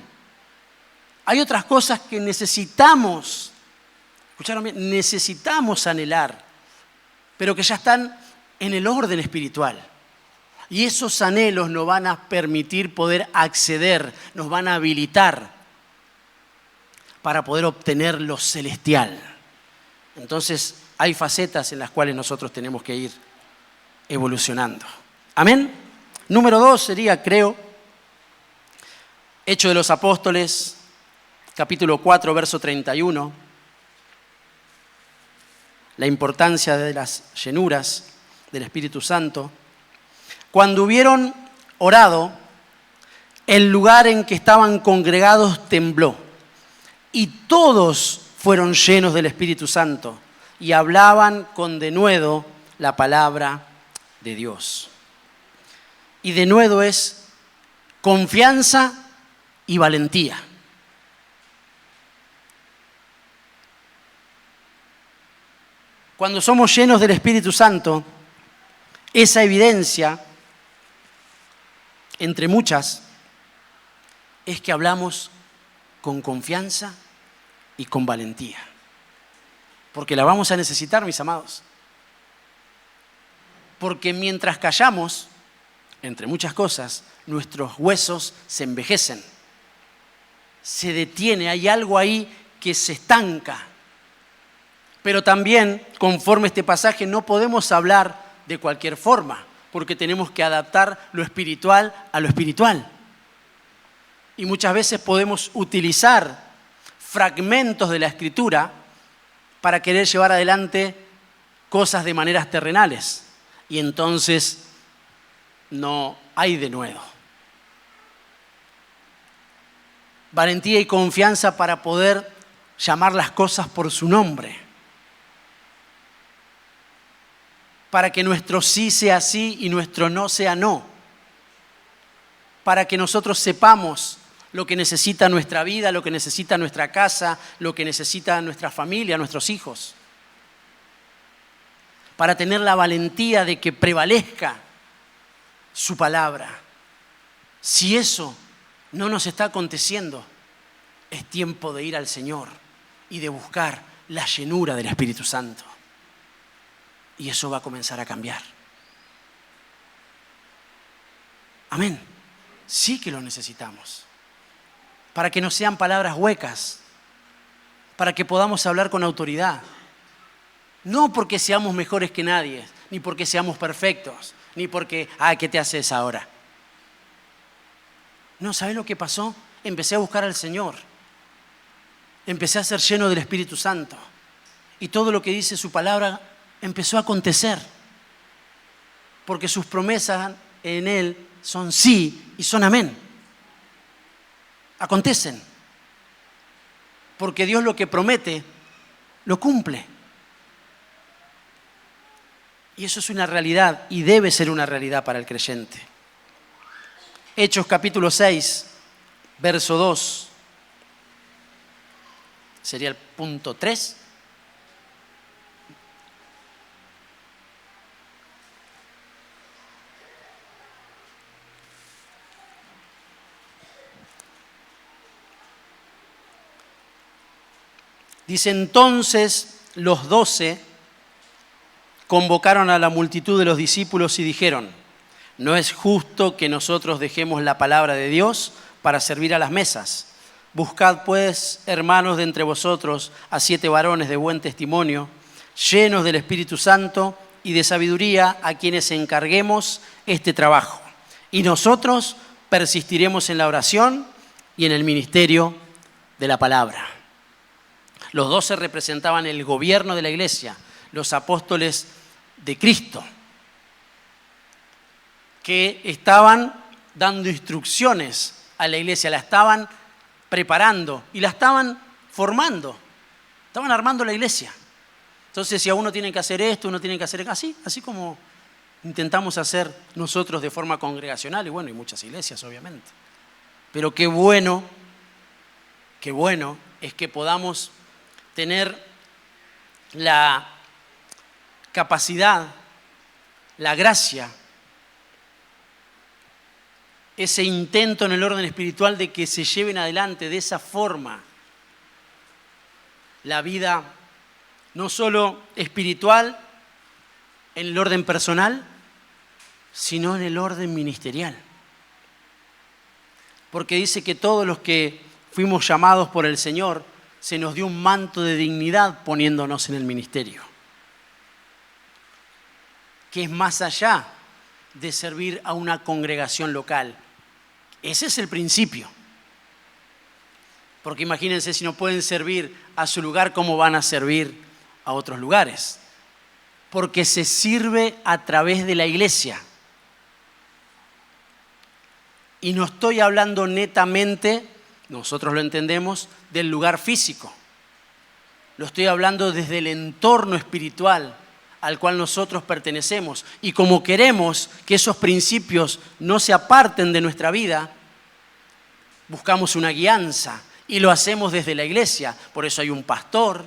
Hay otras cosas que necesitamos, escucharon bien, necesitamos anhelar, pero que ya están en el orden espiritual. Y esos anhelos nos van a permitir poder acceder, nos van a habilitar para poder obtener lo celestial. Entonces, hay facetas en las cuales nosotros tenemos que ir evolucionando. ¿Amén? Número 2 sería, creo, Hechos de los Apóstoles, capítulo 4, verso 31. La importancia de las llenuras del Espíritu Santo. Cuando hubieron orado, el lugar en que estaban congregados tembló. Y todos fueron llenos del Espíritu Santo y hablaban con denuedo la palabra de Dios. Y denuedo es confianza y valentía. Cuando somos llenos del Espíritu Santo, esa evidencia, entre muchas, es que hablamos con confianza y con valentía. Porque la vamos a necesitar, mis amados. Porque mientras callamos, entre muchas cosas, nuestros huesos se envejecen. Se detiene, hay algo ahí que se estanca. Pero también, conforme este pasaje, no podemos hablar de cualquier forma, porque tenemos que adaptar lo espiritual a lo espiritual. Y muchas veces podemos utilizar fragmentos de la Escritura para querer llevar adelante cosas de maneras terrenales. Y entonces no hay denuedo. Valentía y confianza para poder llamar las cosas por su nombre. Para que nuestro sí sea sí y nuestro no sea no. Para que nosotros sepamos lo que necesita nuestra vida, lo que necesita nuestra casa, lo que necesita nuestra familia, nuestros hijos. Para tener la valentía de que prevalezca su palabra. Si eso no nos está aconteciendo, es tiempo de ir al Señor y de buscar la llenura del Espíritu Santo. Y eso va a comenzar a cambiar. Amén. Sí que lo necesitamos. Para que no sean palabras huecas. Para que podamos hablar con autoridad. No porque seamos mejores que nadie, ni porque seamos perfectos, ni porque, ¿qué te haces ahora? No, ¿sabes lo que pasó? Empecé a buscar al Señor. Empecé a ser lleno del Espíritu Santo. Y todo lo que dice su palabra empezó a acontecer. Porque sus promesas en Él son sí y son amén. Acontecen. Porque Dios lo que promete, lo cumple. Y eso es una realidad y debe ser una realidad para el creyente. Hechos capítulo 6, verso 2. sería el punto 3. Dice, entonces los 12 convocaron a la multitud de los discípulos y dijeron, no es justo que nosotros dejemos la palabra de Dios para servir a las mesas. Buscad pues, hermanos de entre vosotros, a 7 varones de buen testimonio, llenos del Espíritu Santo y de sabiduría, a quienes encarguemos este trabajo. Y nosotros persistiremos en la oración y en el ministerio de la palabra. Los 12 representaban el gobierno de la iglesia, los apóstoles de Cristo, que estaban dando instrucciones a la iglesia, la estaban preparando y la estaban formando, estaban armando la iglesia. Entonces, si a uno tiene que hacer esto, uno tiene que hacer así como intentamos hacer nosotros de forma congregacional, y bueno, y muchas iglesias, obviamente. Pero qué bueno es que podamos tener la capacidad, la gracia, ese intento en el orden espiritual de que se lleven adelante de esa forma la vida no solo espiritual en el orden personal, sino en el orden ministerial. Porque dice que todos los que fuimos llamados por el Señor, se nos dio un manto de dignidad poniéndonos en el ministerio, que es más allá de servir a una congregación local. Ese es el principio. Porque imagínense, si no pueden servir a su lugar, ¿cómo van a servir a otros lugares? Porque se sirve a través de la iglesia. Y no estoy hablando netamente, nosotros lo entendemos, del lugar físico. Lo estoy hablando desde el entorno espiritual al cual nosotros pertenecemos. Y como queremos que esos principios no se aparten de nuestra vida, buscamos una guianza y lo hacemos desde la iglesia. Por eso hay un pastor,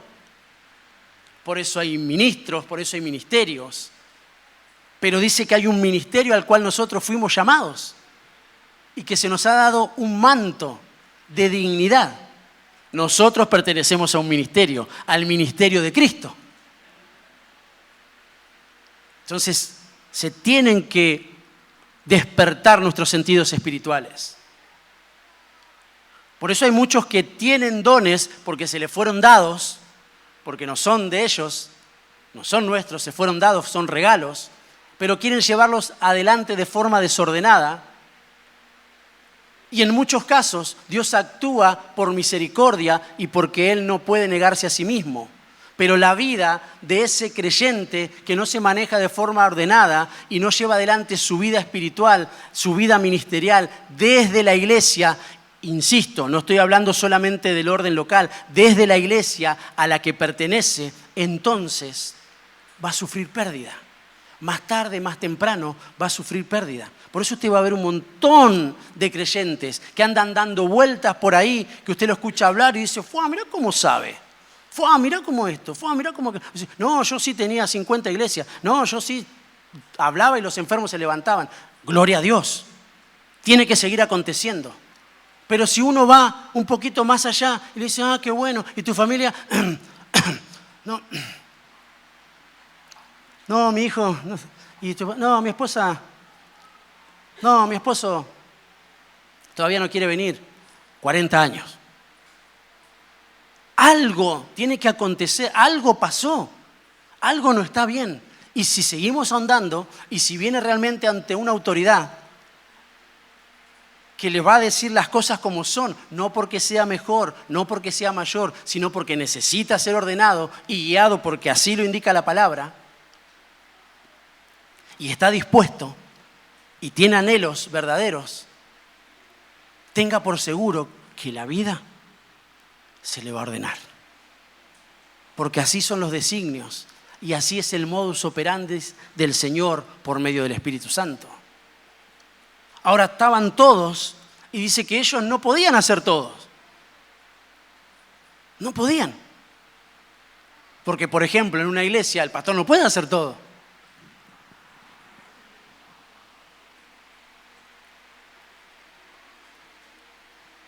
por eso hay ministros, por eso hay ministerios. Pero dice que hay un ministerio al cual nosotros fuimos llamados y que se nos ha dado un manto de dignidad. Nosotros pertenecemos a un ministerio, al ministerio de Cristo. Entonces, se tienen que despertar nuestros sentidos espirituales. Por eso hay muchos que tienen dones porque se les fueron dados, porque no son de ellos, no son nuestros, se fueron dados, son regalos, pero quieren llevarlos adelante de forma desordenada. Y en muchos casos Dios actúa por misericordia y porque Él no puede negarse a sí mismo. Pero la vida de ese creyente que no se maneja de forma ordenada y no lleva adelante su vida espiritual, su vida ministerial desde la iglesia, insisto, no estoy hablando solamente del orden local, desde la iglesia a la que pertenece, entonces va a sufrir pérdida. Más tarde, más temprano, va a sufrir pérdida. Por eso usted va a ver un montón de creyentes que andan dando vueltas por ahí, que usted lo escucha hablar y dice, ¡fua, mirá cómo sabe! ¡Fua, mirá cómo esto! ¡Fua, mirá cómo... No, yo sí tenía 50 iglesias. No, yo sí hablaba y los enfermos se levantaban. Gloria a Dios. Tiene que seguir aconteciendo. Pero si uno va un poquito más allá y le dice, ¡ah, qué bueno! Y tu familia... No, mi hijo, no, mi esposa, no, mi esposo todavía no quiere venir, 40 años. Algo tiene que acontecer, algo pasó, algo no está bien. Y si seguimos ahondando, y si viene realmente ante una autoridad que le va a decir las cosas como son, no porque sea mejor, no porque sea mayor, sino porque necesita ser ordenado y guiado porque así lo indica la palabra, y está dispuesto y tiene anhelos verdaderos, tenga por seguro que la vida se le va a ordenar. Porque así son los designios y así es el modus operandi del Señor por medio del Espíritu Santo. Ahora estaban todos y dice que ellos no podían hacer todos. No podían. Porque, por ejemplo, en una iglesia el pastor no puede hacer todo.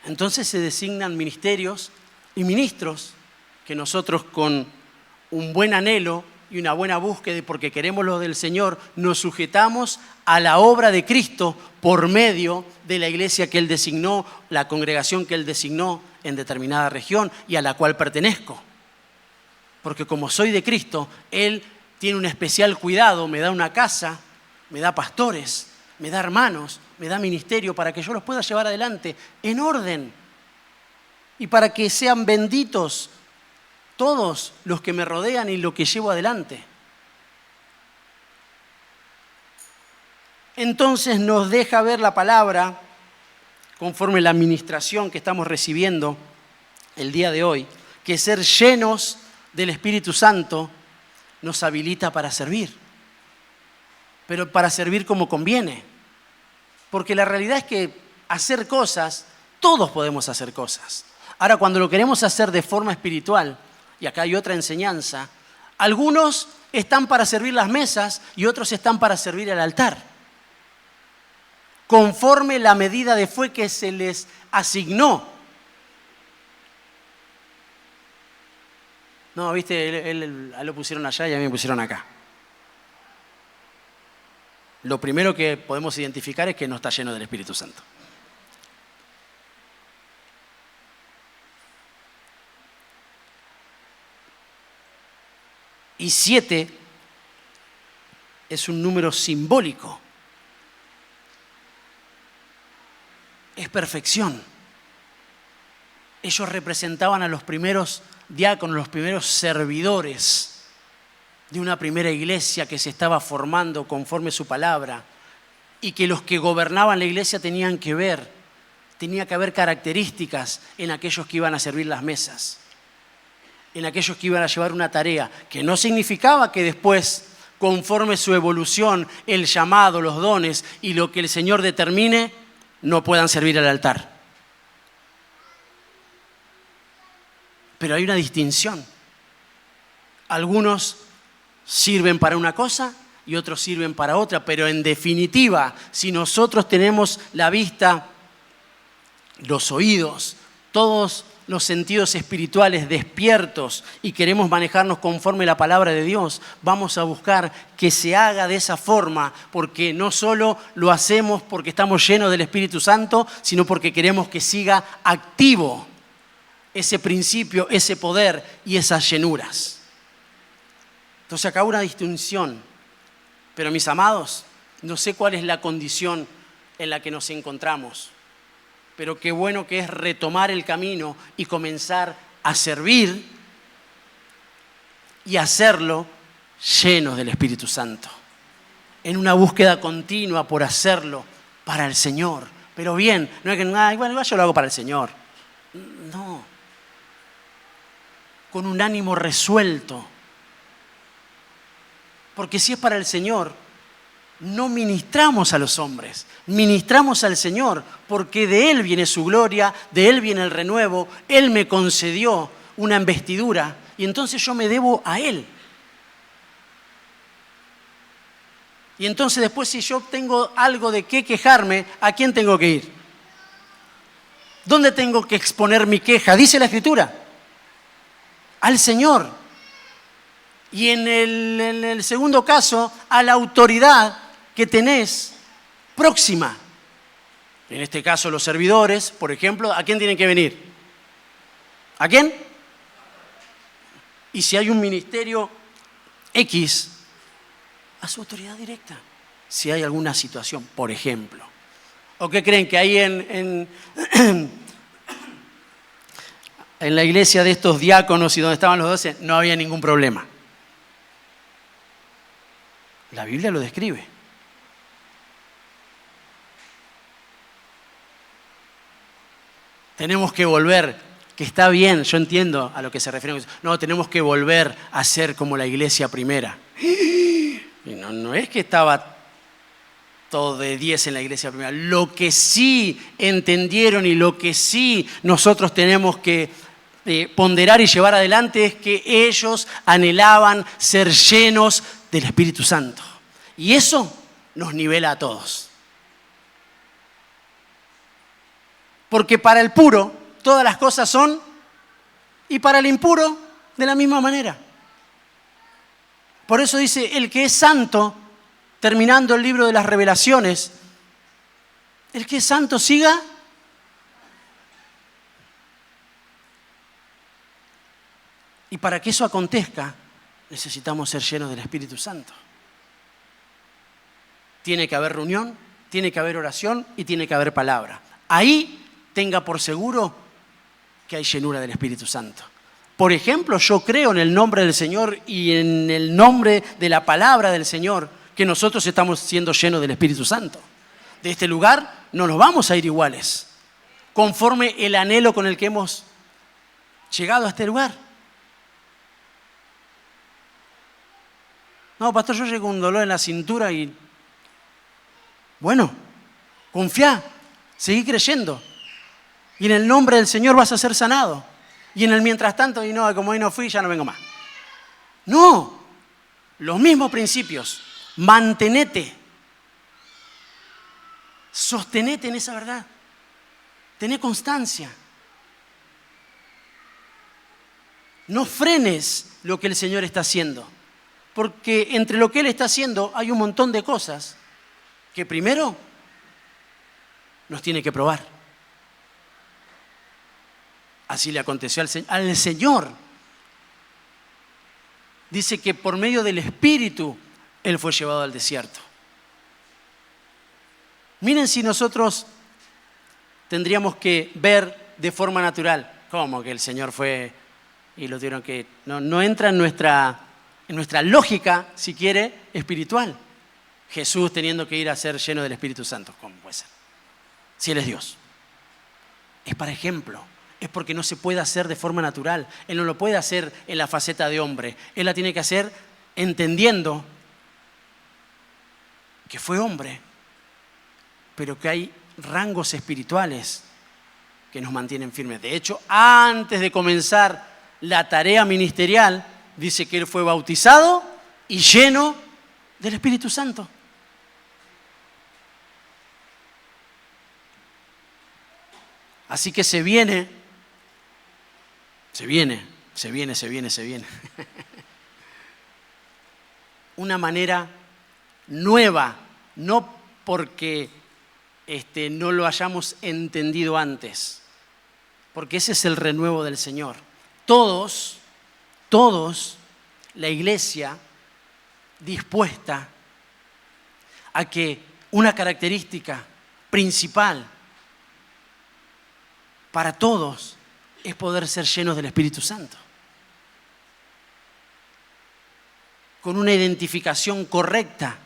Entonces se designan ministerios y ministros que nosotros con un buen anhelo y una buena búsqueda, porque queremos lo del Señor, nos sujetamos a la obra de Cristo por medio de la iglesia que Él designó, la congregación que Él designó en determinada región y a la cual pertenezco. Porque como soy de Cristo, Él tiene un especial cuidado, me da una casa, me da pastores, me da hermanos, me da ministerio para que yo los pueda llevar adelante en orden y para que sean benditos todos los que me rodean y lo que llevo adelante. Entonces nos deja ver la palabra, conforme la administración que estamos recibiendo el día de hoy, que ser llenos del Espíritu Santo nos habilita para servir, pero para servir como conviene. Porque la realidad es que hacer cosas, todos podemos hacer cosas. Ahora, cuando lo queremos hacer de forma espiritual, y acá hay otra enseñanza, algunos están para servir las mesas y otros están para servir el altar. Conforme la medida de fe que se les asignó. No, viste, él lo pusieron allá y a mí me pusieron acá. Lo primero que podemos identificar es que no está lleno del Espíritu Santo. Y 7 es un número simbólico. Es perfección. Ellos representaban a los primeros diáconos, los primeros servidores de una primera iglesia que se estaba formando conforme su palabra y que los que gobernaban la iglesia tenían que ver, tenía que haber características en aquellos que iban a servir las mesas, en aquellos que iban a llevar una tarea, que no significaba que después, conforme su evolución, el llamado, los dones y lo que el Señor determine, no puedan servir al altar. Pero hay una distinción. Algunos sirven para una cosa y otros sirven para otra, pero en definitiva, si nosotros tenemos la vista, los oídos, todos los sentidos espirituales despiertos y queremos manejarnos conforme la palabra de Dios, vamos a buscar que se haga de esa forma, porque no solo lo hacemos porque estamos llenos del Espíritu Santo, sino porque queremos que siga activo ese principio, ese poder y esas llenuras. Entonces acá una distinción, pero mis amados, no sé cuál es la condición en la que nos encontramos, pero qué bueno que es retomar el camino y comenzar a servir y hacerlo llenos del Espíritu Santo, en una búsqueda continua por hacerlo para el Señor. Pero bien, no es que, bueno, yo lo hago para el Señor. No, con un ánimo resuelto. Porque si es para el Señor, no ministramos a los hombres, ministramos al Señor, porque de Él viene su gloria, de Él viene el renuevo, Él me concedió una investidura y entonces yo me debo a Él. Y entonces después si yo tengo algo de qué quejarme, ¿a quién tengo que ir? ¿Dónde tengo que exponer mi queja? Dice la Escritura, al Señor. Y en el segundo caso, a la autoridad que tenés próxima. En este caso, los servidores, por ejemplo, ¿a quién tienen que venir? ¿A quién? Y si hay un ministerio X, a su autoridad directa. Si hay alguna situación, por ejemplo. ¿O qué creen que ahí en la iglesia de estos diáconos y donde estaban los 12 no había ningún problema? La Biblia lo describe. Tenemos que volver, que está bien, yo entiendo a lo que se refiere. No, tenemos que volver a ser como la iglesia primera. Y no es que estaba todo de 10 en la iglesia primera. Lo que sí entendieron y lo que sí nosotros tenemos que ponderar y llevar adelante es que ellos anhelaban ser llenos del Espíritu Santo. Y eso nos nivela a todos. Porque para el puro todas las cosas son, y para el impuro de la misma manera. Por eso dice, el que es santo, terminando el libro de las Revelaciones, el que es santo siga y para que eso acontezca necesitamos ser llenos del Espíritu Santo. Tiene que haber reunión, tiene que haber oración y tiene que haber palabra. Ahí tenga por seguro que hay llenura del Espíritu Santo. Por ejemplo, yo creo en el nombre del Señor y en el nombre de la palabra del Señor que nosotros estamos siendo llenos del Espíritu Santo. De este lugar no nos vamos a ir iguales, conforme el anhelo con el que hemos llegado a este lugar. No, pastor, yo llego con un dolor en la cintura y... Bueno, confía, seguí creyendo. Y en el nombre del Señor vas a ser sanado. Y en el mientras tanto, y no, como hoy no fui, ya no vengo más. No, los mismos principios. Mantenete. Sostenete en esa verdad. Tené constancia. No frenes lo que el Señor está haciendo. Porque entre lo que Él está haciendo hay un montón de cosas que primero nos tiene que probar. Así le aconteció al Señor. Dice que por medio del Espíritu Él fue llevado al desierto. Miren si nosotros tendríamos que ver de forma natural cómo que el Señor fue y lo tuvieron que... No entra en nuestra lógica, si quiere, espiritual. Jesús teniendo que ir a ser lleno del Espíritu Santo. ¿Cómo puede ser? Si Él es Dios. Es para ejemplo. Es porque no se puede hacer de forma natural. Él no lo puede hacer en la faceta de hombre. Él la tiene que hacer entendiendo que fue hombre, pero que hay rangos espirituales que nos mantienen firmes. De hecho, antes de comenzar la tarea ministerial, dice que Él fue bautizado y lleno del Espíritu Santo. Así que se viene. Una manera nueva, no porque no lo hayamos entendido antes, porque ese es el renuevo del Señor. Todos, la iglesia dispuesta a que una característica principal para todos es poder ser llenos del Espíritu Santo. Con una identificación correcta,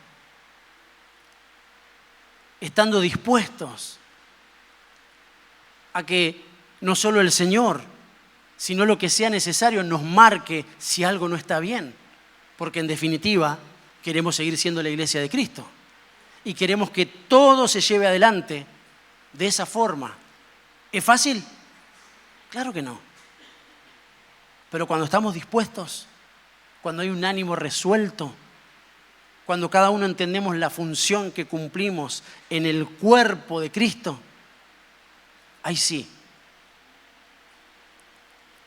estando dispuestos a que no solo el Señor, sino lo que sea necesario nos marque si algo no está bien. Porque en definitiva queremos seguir siendo la iglesia de Cristo. Y queremos que todo se lleve adelante de esa forma. ¿Es fácil? Claro que no. Pero cuando estamos dispuestos, cuando hay un ánimo resuelto, cuando cada uno entendemos la función que cumplimos en el cuerpo de Cristo, ahí sí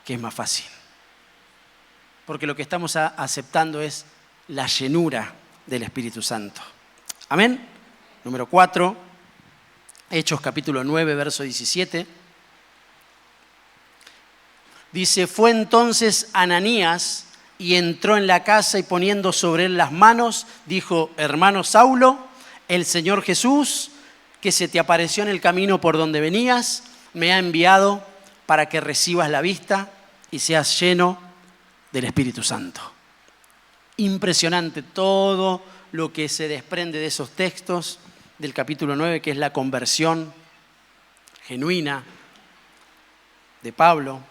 que es más fácil. Porque lo que estamos aceptando es la llenura del Espíritu Santo. Amén. Número 4, Hechos capítulo 9, verso 17. Dice, fue entonces Ananías y entró en la casa y poniendo sobre él las manos, dijo, hermano Saulo, el Señor Jesús, que se te apareció en el camino por donde venías, me ha enviado para que recibas la vista y seas lleno del Espíritu Santo. Impresionante todo lo que se desprende de esos textos del capítulo 9, que es la conversión genuina de Pablo,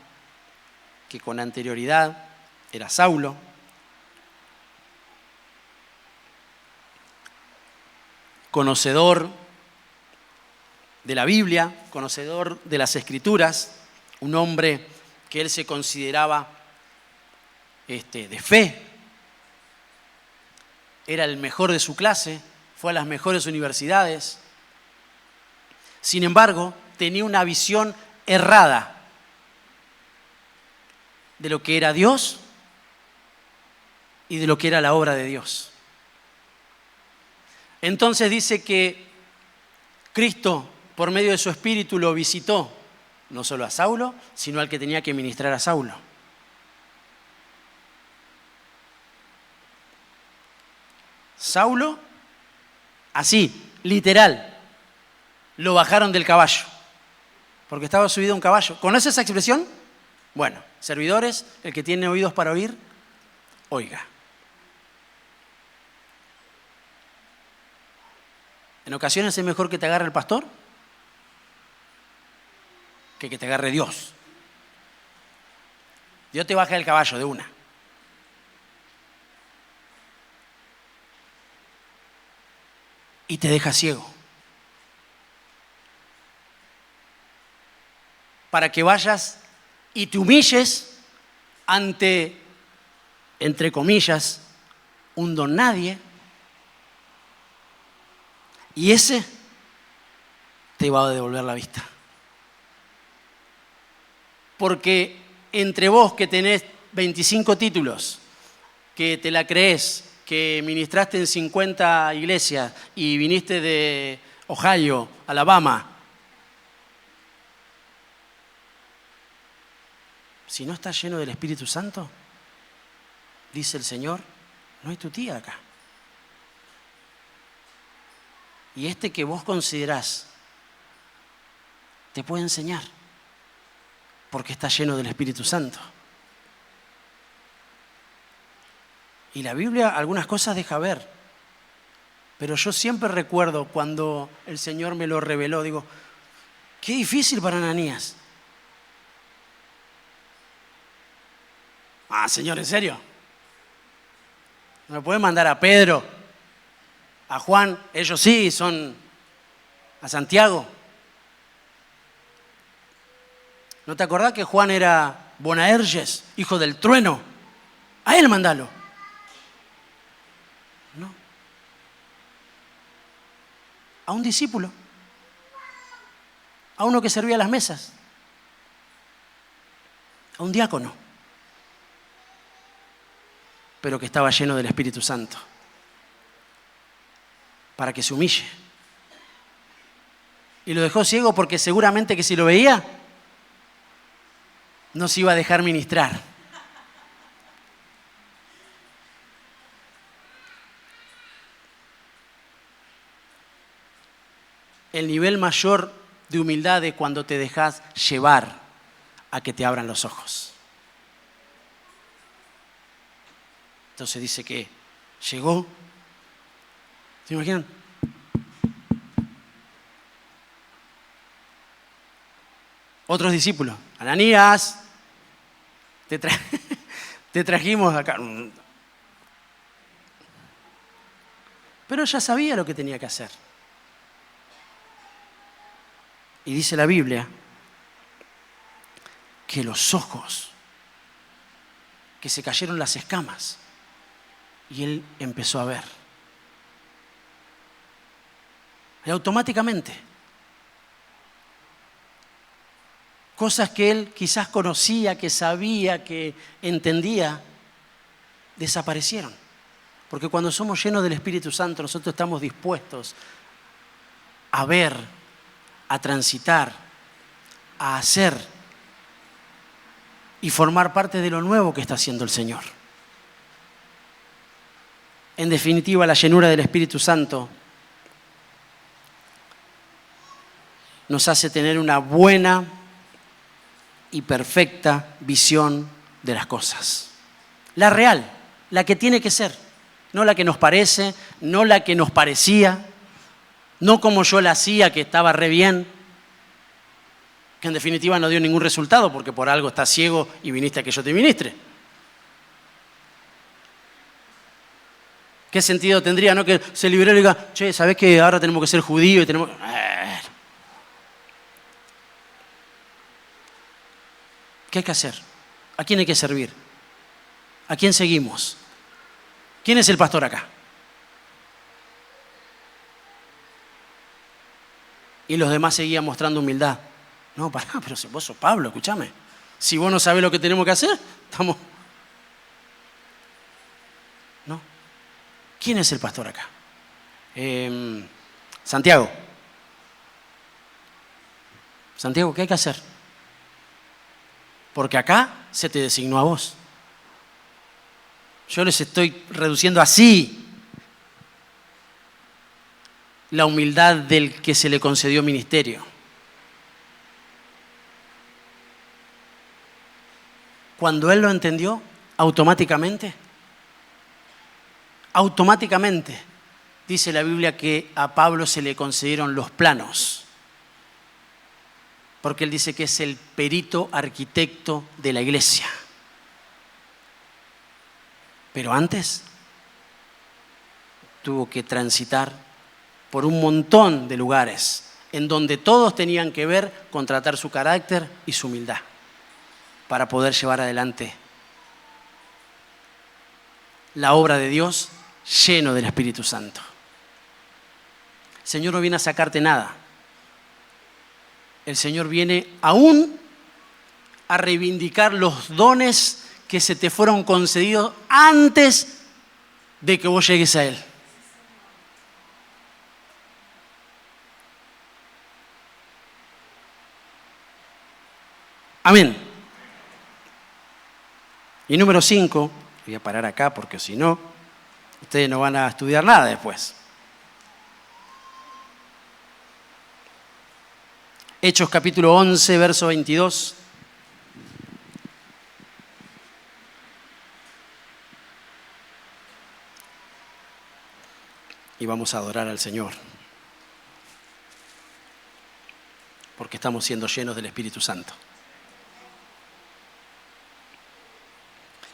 que con anterioridad era Saulo. Conocedor de la Biblia, conocedor de las Escrituras, un hombre que él se consideraba de fe, era el mejor de su clase, fue a las mejores universidades. Sin embargo, tenía una visión errada de lo que era Dios y de lo que era la obra de Dios. Entonces dice que Cristo, por medio de su Espíritu, lo visitó, no solo a Saulo, sino al que tenía que ministrar a Saulo. Saulo, así, literal, lo bajaron del caballo, porque estaba subido a un caballo. ¿Conoce esa expresión? Bueno, servidores, el que tiene oídos para oír, oiga. En ocasiones es mejor que te agarre el pastor que te agarre Dios. Dios te baja del caballo de una. Y te deja ciego. Para que vayas y te humilles ante, entre comillas, un don nadie. Y ese te va a devolver la vista. Porque entre vos que tenés 25 títulos, que te la creés, que ministraste en 50 iglesias y viniste de Ohio, Alabama, si no estás lleno del Espíritu Santo, dice el Señor, no hay tu tía acá. Y que vos considerás te puede enseñar, porque está lleno del Espíritu Santo. Y la Biblia algunas cosas deja ver, pero yo siempre recuerdo cuando el Señor me lo reveló, digo, qué difícil para Ananías. Señor, ¿en serio? ¿No me puede mandar a Pedro, a Juan? Ellos sí, son a Santiago. ¿No te acordás que Juan era Boanerges, hijo del trueno? A él mandalo. No. A un discípulo. A uno que servía las mesas. A un diácono. Pero que estaba lleno del Espíritu Santo. Para que se humille. Y lo dejó ciego porque seguramente que si lo veía, no se iba a dejar ministrar. El nivel mayor de humildad es cuando te dejas llevar a que te abran los ojos. Entonces dice que llegó. ¿Se imaginan? Otros discípulos. Ananías, te trajimos acá. Pero ya sabía lo que tenía que hacer. Y dice la Biblia que los ojos, que se cayeron las escamas, y él empezó a ver. Y automáticamente, cosas que él quizás conocía, que sabía, que entendía, desaparecieron. Porque cuando somos llenos del Espíritu Santo, nosotros estamos dispuestos a ver, a transitar, a hacer y formar parte de lo nuevo que está haciendo el Señor. En definitiva, la llenura del Espíritu Santo nos hace tener una buena y perfecta visión de las cosas. La real, la que tiene que ser, no la que nos parece, no la que nos parecía, no como yo la hacía, que estaba re bien, que en definitiva no dio ningún resultado, porque por algo estás ciego y viniste a que yo te ministre. ¿Qué sentido tendría, no? Que se liberó y diga, che, ¿sabés que ahora tenemos que ser judíos y tenemos... ¿Qué hay que hacer? ¿A quién hay que servir? ¿A quién seguimos? ¿Quién es el pastor acá? Y los demás seguían mostrando humildad. No, pará, pero si vos sos Pablo, escúchame. Si vos no sabés lo que tenemos que hacer, estamos... ¿No? ¿Quién es el pastor acá? Santiago. Santiago, ¿qué hay que hacer? Porque acá se te designó a vos. Yo les estoy reduciendo así la humildad del que se le concedió ministerio. Cuando él lo entendió, automáticamente, dice la Biblia que a Pablo se le concedieron los planos. Porque él dice que es el perito arquitecto de la iglesia. Pero antes tuvo que transitar por un montón de lugares en donde todos tenían que ver con tratar su carácter y su humildad para poder llevar adelante la obra de Dios lleno del Espíritu Santo. El Señor no viene a sacarte nada. El Señor viene aún a reivindicar los dones que se te fueron concedidos antes de que vos llegues a Él. Amén. Y número 5, voy a parar acá porque si no, ustedes no van a estudiar nada después. Hechos capítulo 11, verso 22. Y vamos a adorar al Señor. Porque estamos siendo llenos del Espíritu Santo.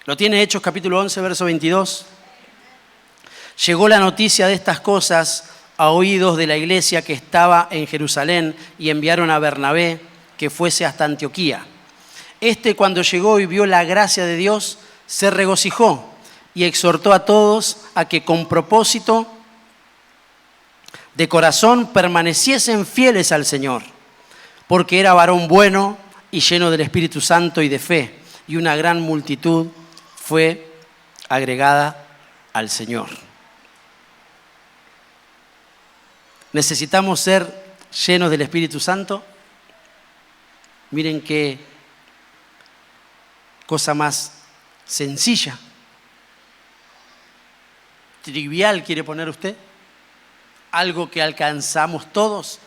¿Lo tiene Hechos capítulo 11, verso 22? Llegó la noticia de estas cosas a oídos de la iglesia que estaba en Jerusalén y enviaron a Bernabé que fuese hasta Antioquía. Cuando llegó y vio la gracia de Dios, se regocijó y exhortó a todos a que con propósito de corazón permaneciesen fieles al Señor, porque era varón bueno y lleno del Espíritu Santo y de fe, y una gran multitud fue agregada al Señor. Necesitamos ser llenos del Espíritu Santo. Miren qué cosa más sencilla, trivial quiere poner usted, algo que alcanzamos todos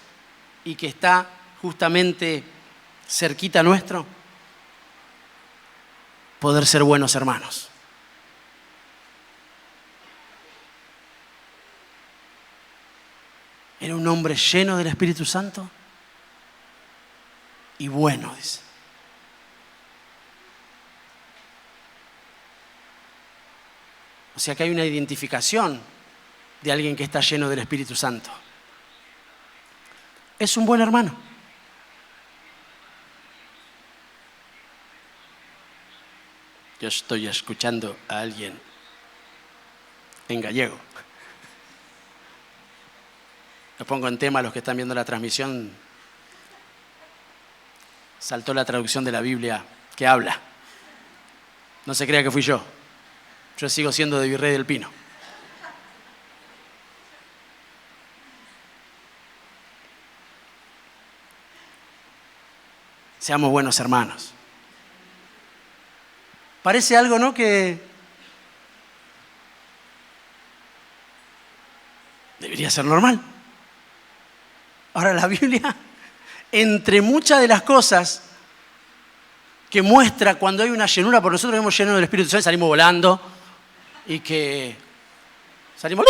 y que está justamente cerquita nuestro, poder ser buenos hermanos. Era un hombre lleno del Espíritu Santo y bueno, dice. O sea que hay una identificación de alguien que está lleno del Espíritu Santo. Es un buen hermano. Yo estoy escuchando a alguien en gallego. Lo pongo en tema a los que están viendo la transmisión. Saltó la traducción de la Biblia que habla. No se crea que fui yo. Yo sigo siendo de Virrey del Pino. Seamos buenos hermanos. Parece algo, ¿no?, que debería ser normal. Ahora la Biblia, entre muchas de las cosas que muestra cuando hay una llenura, por nosotros hemos llenado del Espíritu Santo, salimos volando y que salimos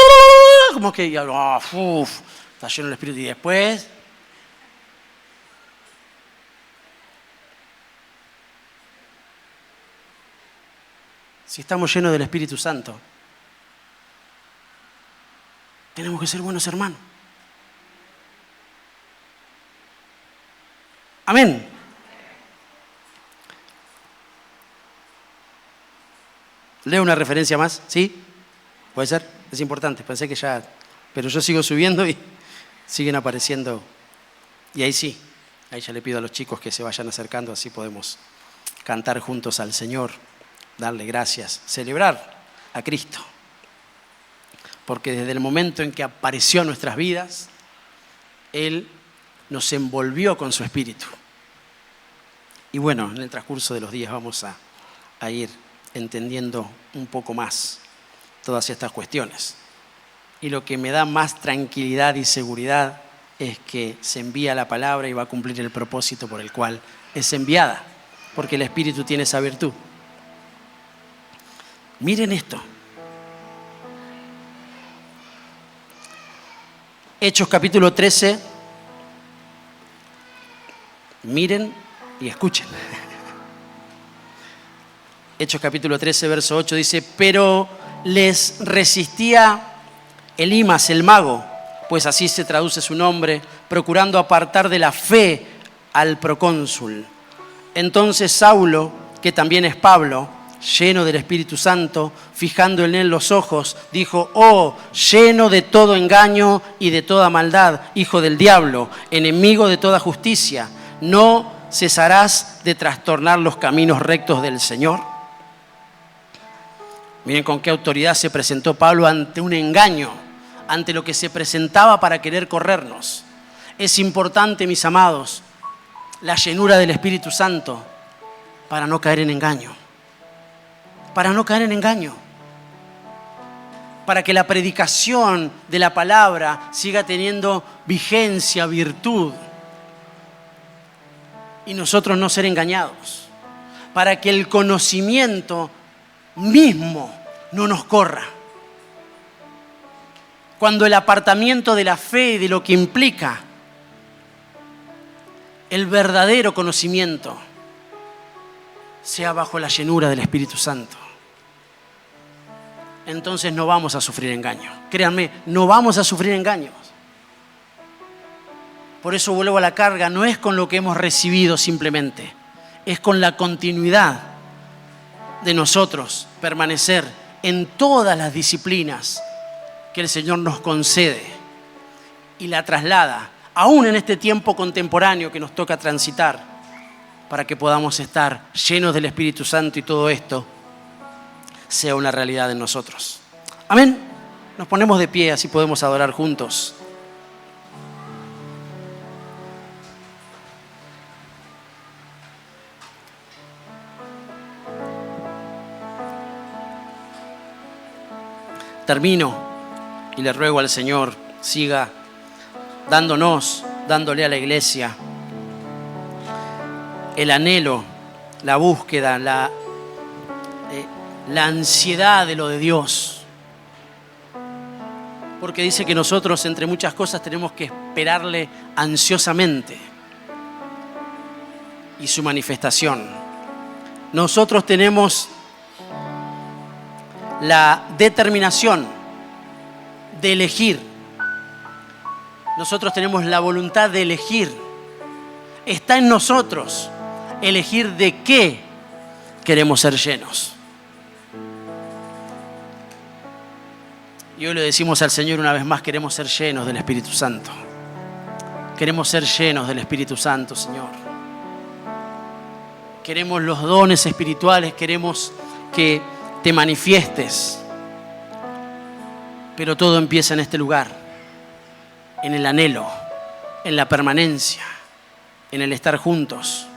como que está lleno del Espíritu y después si estamos llenos del Espíritu Santo, tenemos que ser buenos hermanos. Amén. Leo una referencia más, ¿sí? ¿Puede ser? Es importante, pensé que ya... Pero yo sigo subiendo y siguen apareciendo. Y ahí sí, ahí ya le pido a los chicos que se vayan acercando, así podemos cantar juntos al Señor, darle gracias, celebrar a Cristo. Porque desde el momento en que apareció en nuestras vidas, Él nos envolvió con su Espíritu. Y bueno, en el transcurso de los días vamos a ir entendiendo un poco más todas estas cuestiones. Y lo que me da más tranquilidad y seguridad es que se envía la palabra y va a cumplir el propósito por el cual es enviada, porque el Espíritu tiene esa virtud. Miren esto. Hechos capítulo 13. Miren y escuchen. Hechos capítulo 13, verso 8 dice: pero les resistía Elimas el mago, pues así se traduce su nombre, procurando apartar de la fe al procónsul. Entonces Saulo, que también es Pablo, lleno del Espíritu Santo, fijando en él los ojos, dijo: oh, lleno de todo engaño y de toda maldad, hijo del diablo, enemigo de toda justicia, ¿no cesarás de trastornar los caminos rectos del Señor? Miren con qué autoridad se presentó Pablo ante un engaño, ante lo que se presentaba para querer corrernos. Es importante, mis amados, la llenura del Espíritu Santo para no caer en engaño. Para no caer en engaño. Para que la predicación de la palabra siga teniendo vigencia, virtud. Y nosotros no ser engañados. Para que el conocimiento mismo no nos corra. Cuando el apartamiento de la fe y de lo que implica el verdadero conocimiento sea bajo la llenura del Espíritu Santo, entonces no vamos a sufrir engaños. Créanme, no vamos a sufrir engaños. Por eso vuelvo a la carga, no es con lo que hemos recibido simplemente, es con la continuidad de nosotros permanecer en todas las disciplinas que el Señor nos concede y la traslada, aún en este tiempo contemporáneo que nos toca transitar, para que podamos estar llenos del Espíritu Santo y todo esto sea una realidad en nosotros. Amén. Nos ponemos de pie, así podemos adorar juntos. Termino. Y le ruego al Señor, siga dándole a la iglesia el anhelo, la búsqueda, la ansiedad de lo de Dios. Porque dice que nosotros, entre muchas cosas, tenemos que esperarle ansiosamente y su manifestación. Nosotros tenemos la determinación de elegir. Nosotros tenemos la voluntad de elegir. Está en nosotros elegir de qué queremos ser llenos. Y hoy le decimos al Señor una vez más: queremos ser llenos del Espíritu Santo. Queremos ser llenos del Espíritu Santo, Señor. Queremos los dones espirituales, queremos que te manifiestes. Pero todo empieza en este lugar, en el anhelo, en la permanencia, en el estar juntos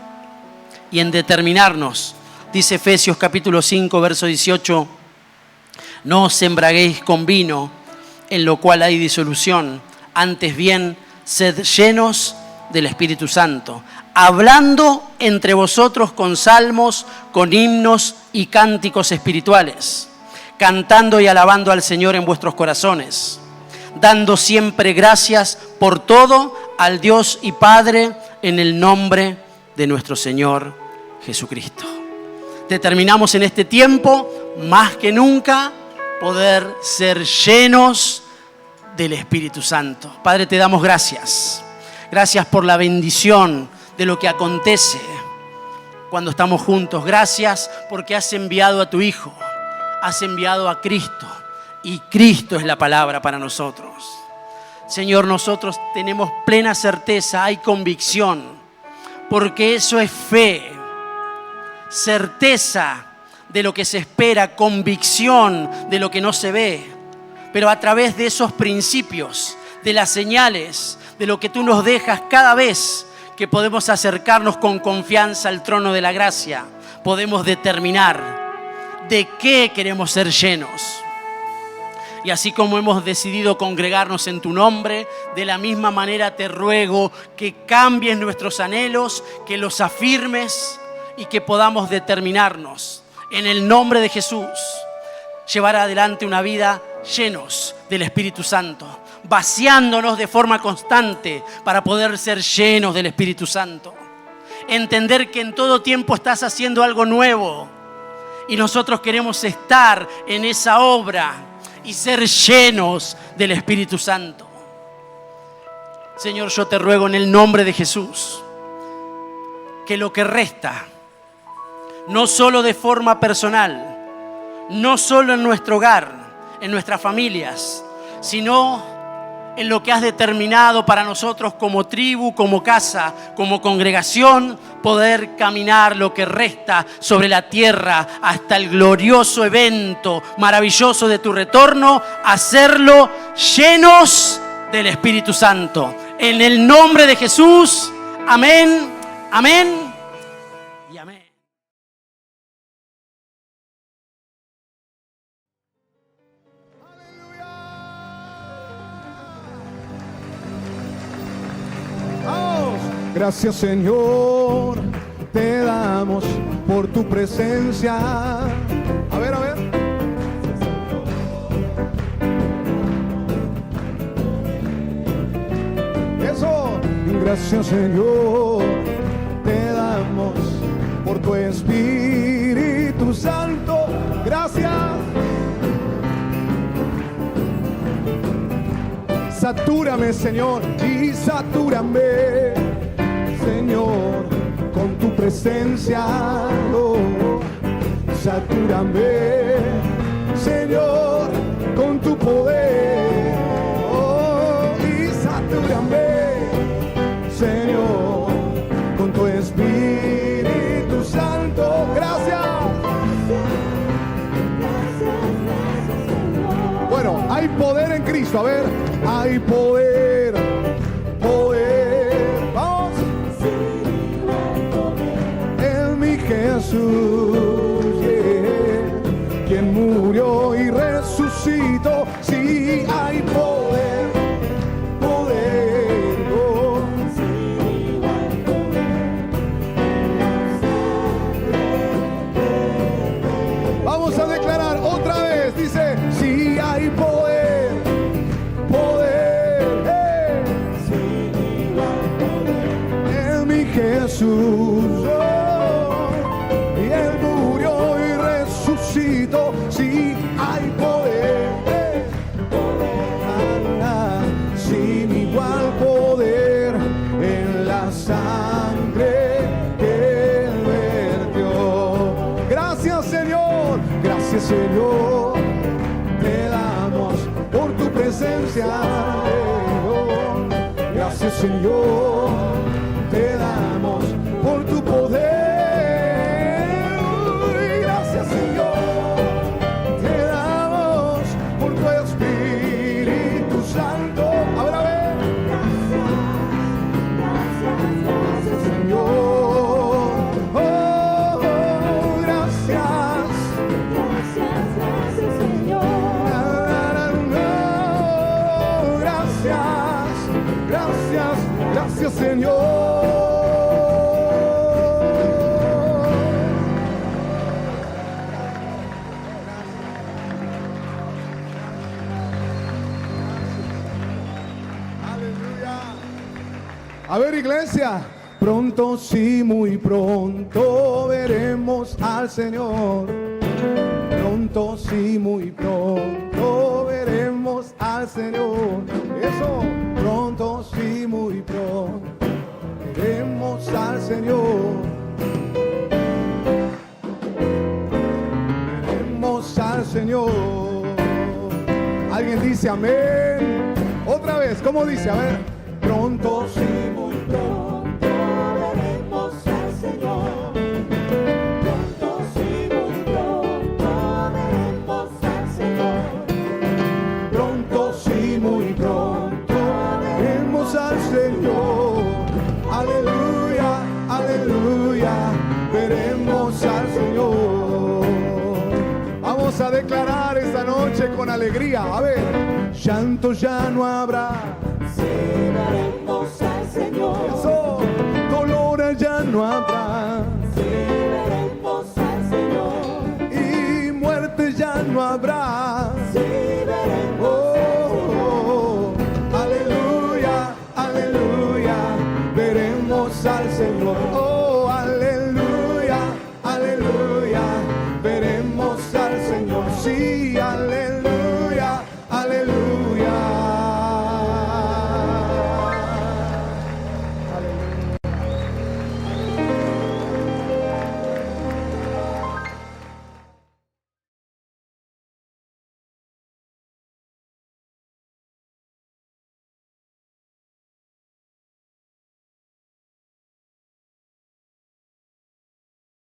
y en determinarnos. Dice Efesios capítulo 5, verso 18: no os embraguéis con vino, en lo cual hay disolución, antes bien, sed llenos del Espíritu Santo, hablando entre vosotros con salmos, con himnos y cánticos espirituales, cantando y alabando al Señor en vuestros corazones, dando siempre gracias por todo al Dios y Padre en el nombre de nuestro Señor Jesucristo. Determinamos en este tiempo, más que nunca, poder ser llenos del Espíritu Santo. Padre, te damos gracias. Gracias por la bendición de lo que acontece cuando estamos juntos. Gracias porque has enviado a tu Hijo has enviado a Cristo y Cristo es la palabra para nosotros. Señor, nosotros tenemos plena certeza, hay convicción, porque eso es fe, certeza de lo que se espera, convicción de lo que no se ve. Pero a través de esos principios, de las señales, de lo que tú nos dejas cada vez que podemos acercarnos con confianza al trono de la gracia, podemos determinar de qué queremos ser llenos. Y así como hemos decidido congregarnos en tu nombre, de la misma manera te ruego que cambies nuestros anhelos, que los afirmes y que podamos determinarnos en el nombre de Jesús, llevar adelante una vida llenos del Espíritu Santo, vaciándonos de forma constante para poder ser llenos del Espíritu Santo. Entender que en todo tiempo estás haciendo algo nuevo y nosotros queremos estar en esa obra y ser llenos del Espíritu Santo. Señor, yo te ruego en el nombre de Jesús que lo que resta, no solo de forma personal, no solo en nuestro hogar, en nuestras familias, sino en lo que has determinado para nosotros como tribu, como casa, como congregación, poder caminar lo que resta sobre la tierra hasta el glorioso evento maravilloso de tu retorno, hacerlo llenos del Espíritu Santo. En el nombre de Jesús, amén, amén y amén. Gracias, Señor, te damos por tu presencia. A ver, a ver. Eso. Gracias, Señor, te damos por tu Espíritu Santo. Gracias. Satúrame, Señor, y satúrame, Señor, con tu presencia. Oh, satúrame, Señor, con tu poder. Oh, y satúrame, Señor, con tu Espíritu Santo. Gracias. Bueno, hay poder en Cristo. A ver, hay poder, poder. Vamos. En mi Jesús, yeah, quien murió y resucitó. Sí, hay poder, poder. Oh. Vamos a declarar otra vez. Dice, sí hay poder, poder, en mi Jesús. Oh, y Él murió y resucitó. Sí hay poder, sin igual poder en la sangre que Él vertió. Gracias, Señor, gracias, Señor, te damos por tu presencia. Oh, gracias, Señor, te damos por tu poder. Gracias, Señor, te damos por tu Espíritu Santo. A ver, a ver. Gracias, Señor. Oh, gracias. Gracias, Señor. Gracias, gracias, Señor. Aleluya. A ver, iglesia, pronto, sí, muy pronto veremos al Señor. Pronto, sí, muy pronto veremos al Señor. Eso, pronto, sí, muy pronto veremos al Señor. Veremos al Señor. Alguien dice amén. Otra vez, ¿cómo dice? A ver. Pronto, sí, muy pronto veremos al Señor. Pronto, sí, muy pronto veremos al Señor. Pronto, sí, muy pronto veremos al Señor. Aleluya, aleluya, veremos al Señor. Vamos a declarar esta noche con alegría. A ver, llanto ya no habrá. Sí, veremos al Señor. Eso, dolor ya no habrá. Sí, veremos al Señor. Y muerte ya no habrá.